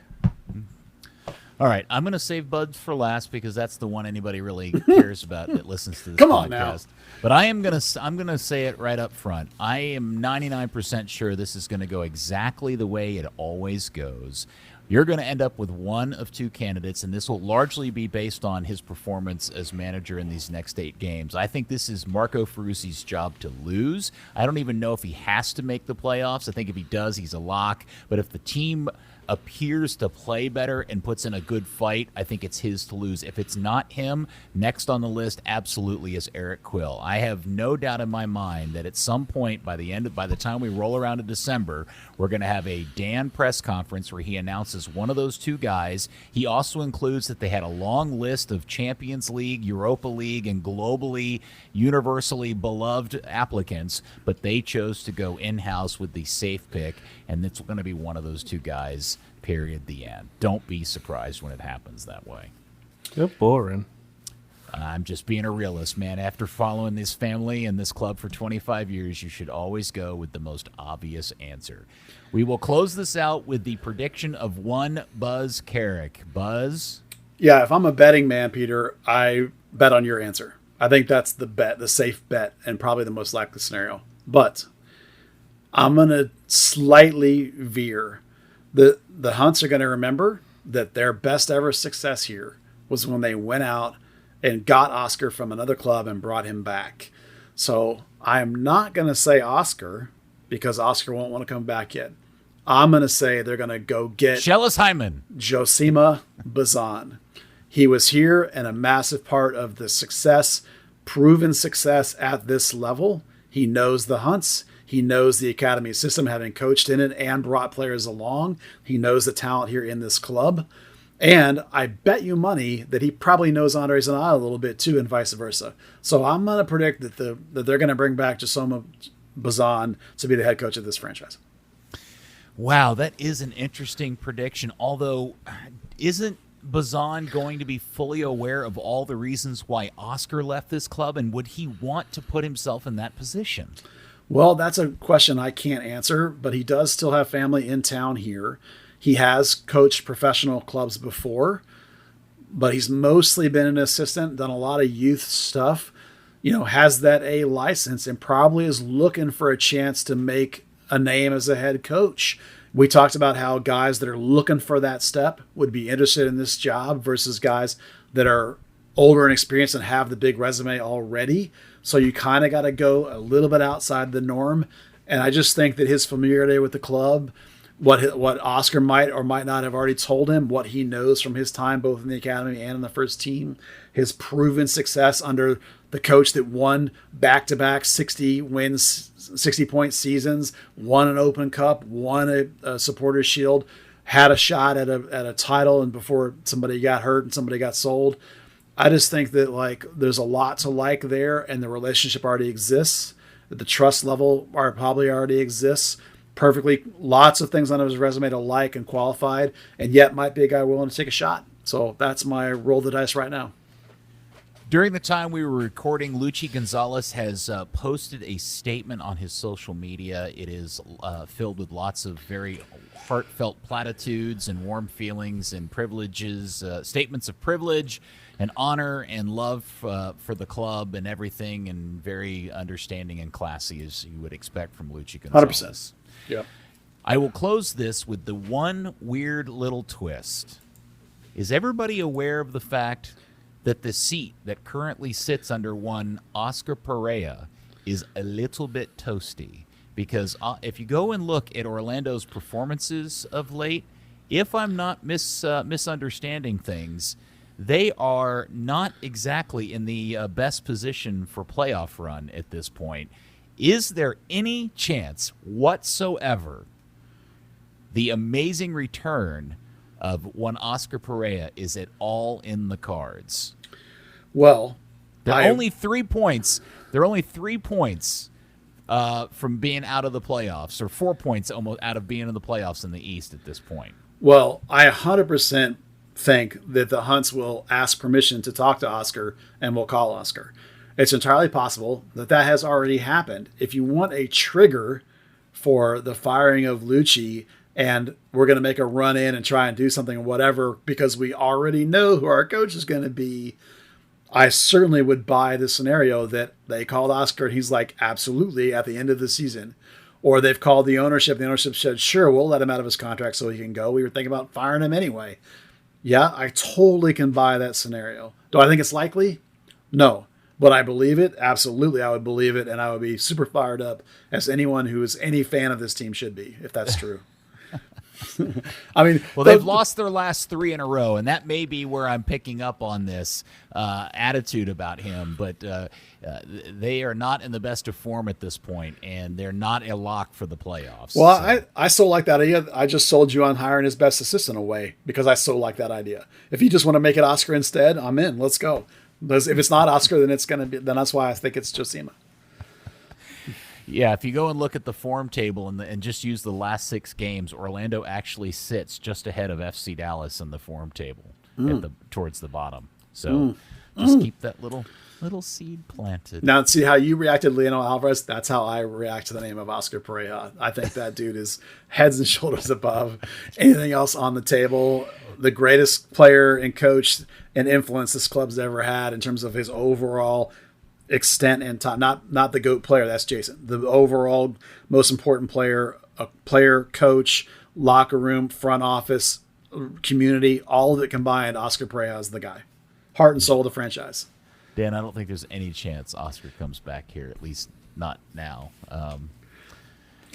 All right, I'm going to save Buds for last because that's the one anybody really cares about that listens to this Come podcast. on now. But I'm going to say it right up front. I am 99% sure this is going to go exactly the way it always goes. You're going to end up with one of two candidates, and this will largely be based on his performance as manager in these next 8 games. I think this is Marco Ferruzzi's job to lose. I don't even know if he has to make the playoffs. I think if he does, he's a lock. But if the team appears to play better and puts in a good fight, I think it's his to lose. If it's not him, next on the list absolutely is Eric Quill. I have no doubt in my mind that at some point by the time we roll around to December, we're going to have a Dan press conference where he announces one of those two guys. He also includes that they had a long list of Champions League, Europa League, and globally, universally beloved applicants, but they chose to go in-house with the safe pick, and it's going to be one of those two guys, period, the end. Don't be surprised when it happens that way. You're boring. I'm just being a realist, man. After following this family and this club for 25 years, you should always go with the most obvious answer. We will close this out with the prediction of one Buzz Carrick. Buzz? Yeah, if I'm a betting man, Peter, I bet on your answer. I think that's the bet, the safe bet, and probably the most likely scenario. But I'm going to slightly veer. The Hunts are going to remember that their best ever success here was when they went out and got Oscar from another club and brought him back. So I am not going to say Oscar because Oscar won't want to come back yet. I'm going to say they're going to go get Shellis Hyman. Josima Bazan. He was here and a massive part of the success, proven success at this level. He knows the Hunts. He knows the academy system, having coached in it and brought players along. He knows the talent here in this club. And I bet you money that he probably knows Andre Zanata a little bit too, and vice versa. So I'm going to predict that they're going to bring back Josima Bazan to be the head coach of this franchise. Wow, that is an interesting prediction. Although, isn't Bazan going to be fully aware of all the reasons why Oscar left this club, and would he want to put himself in that position? Well, that's a question I can't answer, but he does still have family in town here. He has coached professional clubs before, but he's mostly been an assistant, done a lot of youth stuff, has that A license, and probably is looking for a chance to make a name as a head coach. We talked about how guys that are looking for that step would be interested in this job versus guys that are older and experienced and have the big resume already. So you kind of got to go a little bit outside the norm. And I just think that his familiarity with the club, what Oscar might or might not have already told him, what he knows from his time both in the academy and in the first team, his proven success under the coach that won back-to-back 60-point seasons, won an Open Cup, won a Supporters Shield, had a shot at a title, and before somebody got hurt and somebody got sold. I just think that there's a lot to like there, and the relationship already exists. The trust level probably already exists. Perfectly, lots of things on his resume to like and qualified, and yet might be a guy willing to take a shot. So that's my roll the dice right now. During the time we were recording, Luchi Gonzalez has posted a statement on his social media. It is filled with lots of very heartfelt platitudes and warm feelings and privileges, statements of privilege and honor and love for the club and everything, and very understanding and classy, as you would expect from Luchi Gonzalez. 100%. Yep. I will close this with the one weird little twist. Is everybody aware of the fact that the seat that currently sits under one Oscar Perea is a little bit toasty? Because if you go and look at Orlando's performances of late, if I'm not misunderstanding things, they are not exactly in the best position for playoff run at this point. Is there any chance whatsoever the amazing return of one Oscar Perea is at all in the cards? Well, they're only 3 points. They're only 3 points from being out of the playoffs, or 4 points almost out of being in the playoffs in the East at this point. Well, I 100% think that the Hunts will ask permission to talk to Oscar and will call Oscar. It's entirely possible that has already happened. If you want a trigger for the firing of Luchi and we're going to make a run in and try and do something or whatever because we already know who our coach is going to be, I certainly would buy the scenario that they called Oscar and he's like, absolutely, at the end of the season. Or they've called the ownership. The ownership said, sure, we'll let him out of his contract so he can go. We were thinking about firing him anyway. Yeah, I totally can buy that scenario. Do I think it's likely? No. But I believe it. Absolutely, I would believe it. And I would be super fired up, as anyone who is any fan of this team should be, if that's true. I mean, well, they've lost their last 3 in a row, and that may be where I'm picking up on this attitude about him. But they are not in the best of form at this point, and they're not a lock for the playoffs. Well, so. I so like that idea. I just sold you on hiring his best assistant away because I so like that idea. If you just want to make it Oscar instead, I'm in. Let's go. Because if it's not Oscar, then it's going to be. Then that's why I think it's Josima. Yeah, if you go and look at the form table and just use the last 6 games, Orlando actually sits just ahead of FC Dallas in the form table towards the bottom. So just keep that little seed planted. Now, see how you reacted to Leonel Alvarez? That's how I react to the name of Oscar Perea. I think that dude is heads and shoulders above anything else on the table. The greatest player and coach and influence this club's ever had in terms of his overall extent and time. Not the GOAT player, that's Jason. The overall most important player, a player, coach, locker room, front office, community, all of it combined, Oscar Perea is the guy. Heart and soul of the franchise. Dan, I don't think there's any chance Oscar comes back here, at least not now.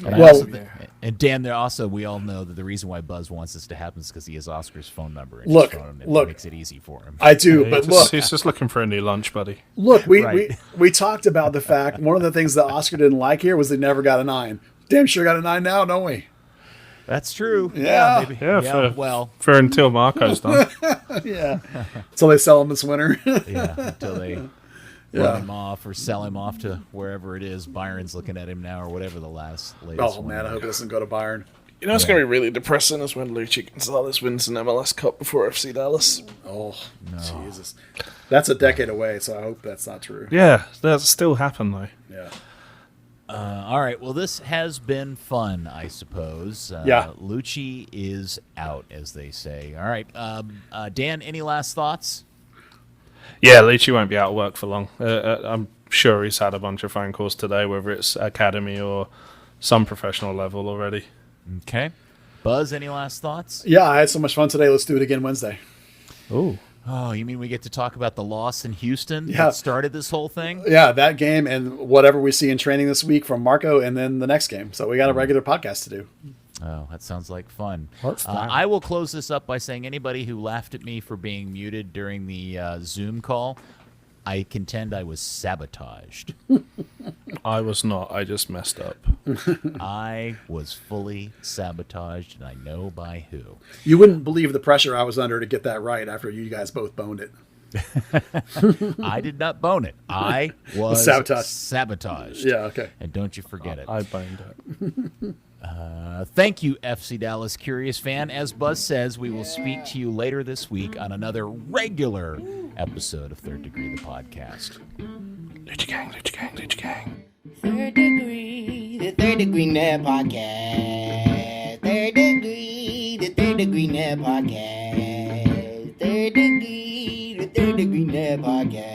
And Dan, there also, we all know that the reason why Buzz wants this to happen is because he has Oscar's phone number. And look, it makes it easy for him. I do, but look. He's just looking for a new lunch, buddy. Look, we talked about the fact, one of the things that Oscar didn't like here was they never got a 9. Damn sure got a 9 now, don't we? That's true. Yeah. Maybe. For until Marco's done. Yeah. Until they sell him this winter. Until they run him off or sell him off to wherever it is. Byron's looking at him now, or whatever the latest. Oh, man, I hope he doesn't go to Bayern. You know what's going to be really depressing is when Luchi Gonzalez wins an MLS Cup before FC Dallas. Oh, no. Jesus. That's a decade away, so I hope that's not true. Yeah, that's still happened, though. Yeah. All right. Well, this has been fun, I suppose. Luchi is out, as they say. All right. Dan, any last thoughts? Yeah, Luchi won't be out of work for long. I'm sure he's had a bunch of phone calls today, whether it's academy or some professional level already. Okay. Buzz, any last thoughts? Yeah, I had so much fun today. Let's do it again Wednesday. Oh, you mean we get to talk about the loss in Houston that started this whole thing? Yeah, that game and whatever we see in training this week from Marco and then the next game. So we got a regular podcast to do. Oh, that sounds like fun. I will close this up by saying anybody who laughed at me for being muted during the Zoom call, I contend I was sabotaged. I was not. I just messed up. I was fully sabotaged, and I know by who. You wouldn't believe the pressure I was under to get that right after you guys both boned it. I did not bone it. I was sabotaged. Yeah, okay. And don't you forget it. I boned it. Thank you, FC Dallas Curious Fan. As Buzz says, we will speak to you later this week on another regular episode of Third Degree, the podcast. Luchi gang, Luchi gang, Luchi gang. Third Degree, the Third Degree Net Podcast. Third Degree, the Third Degree Net Podcast. Third Degree, the Third Degree Net Podcast.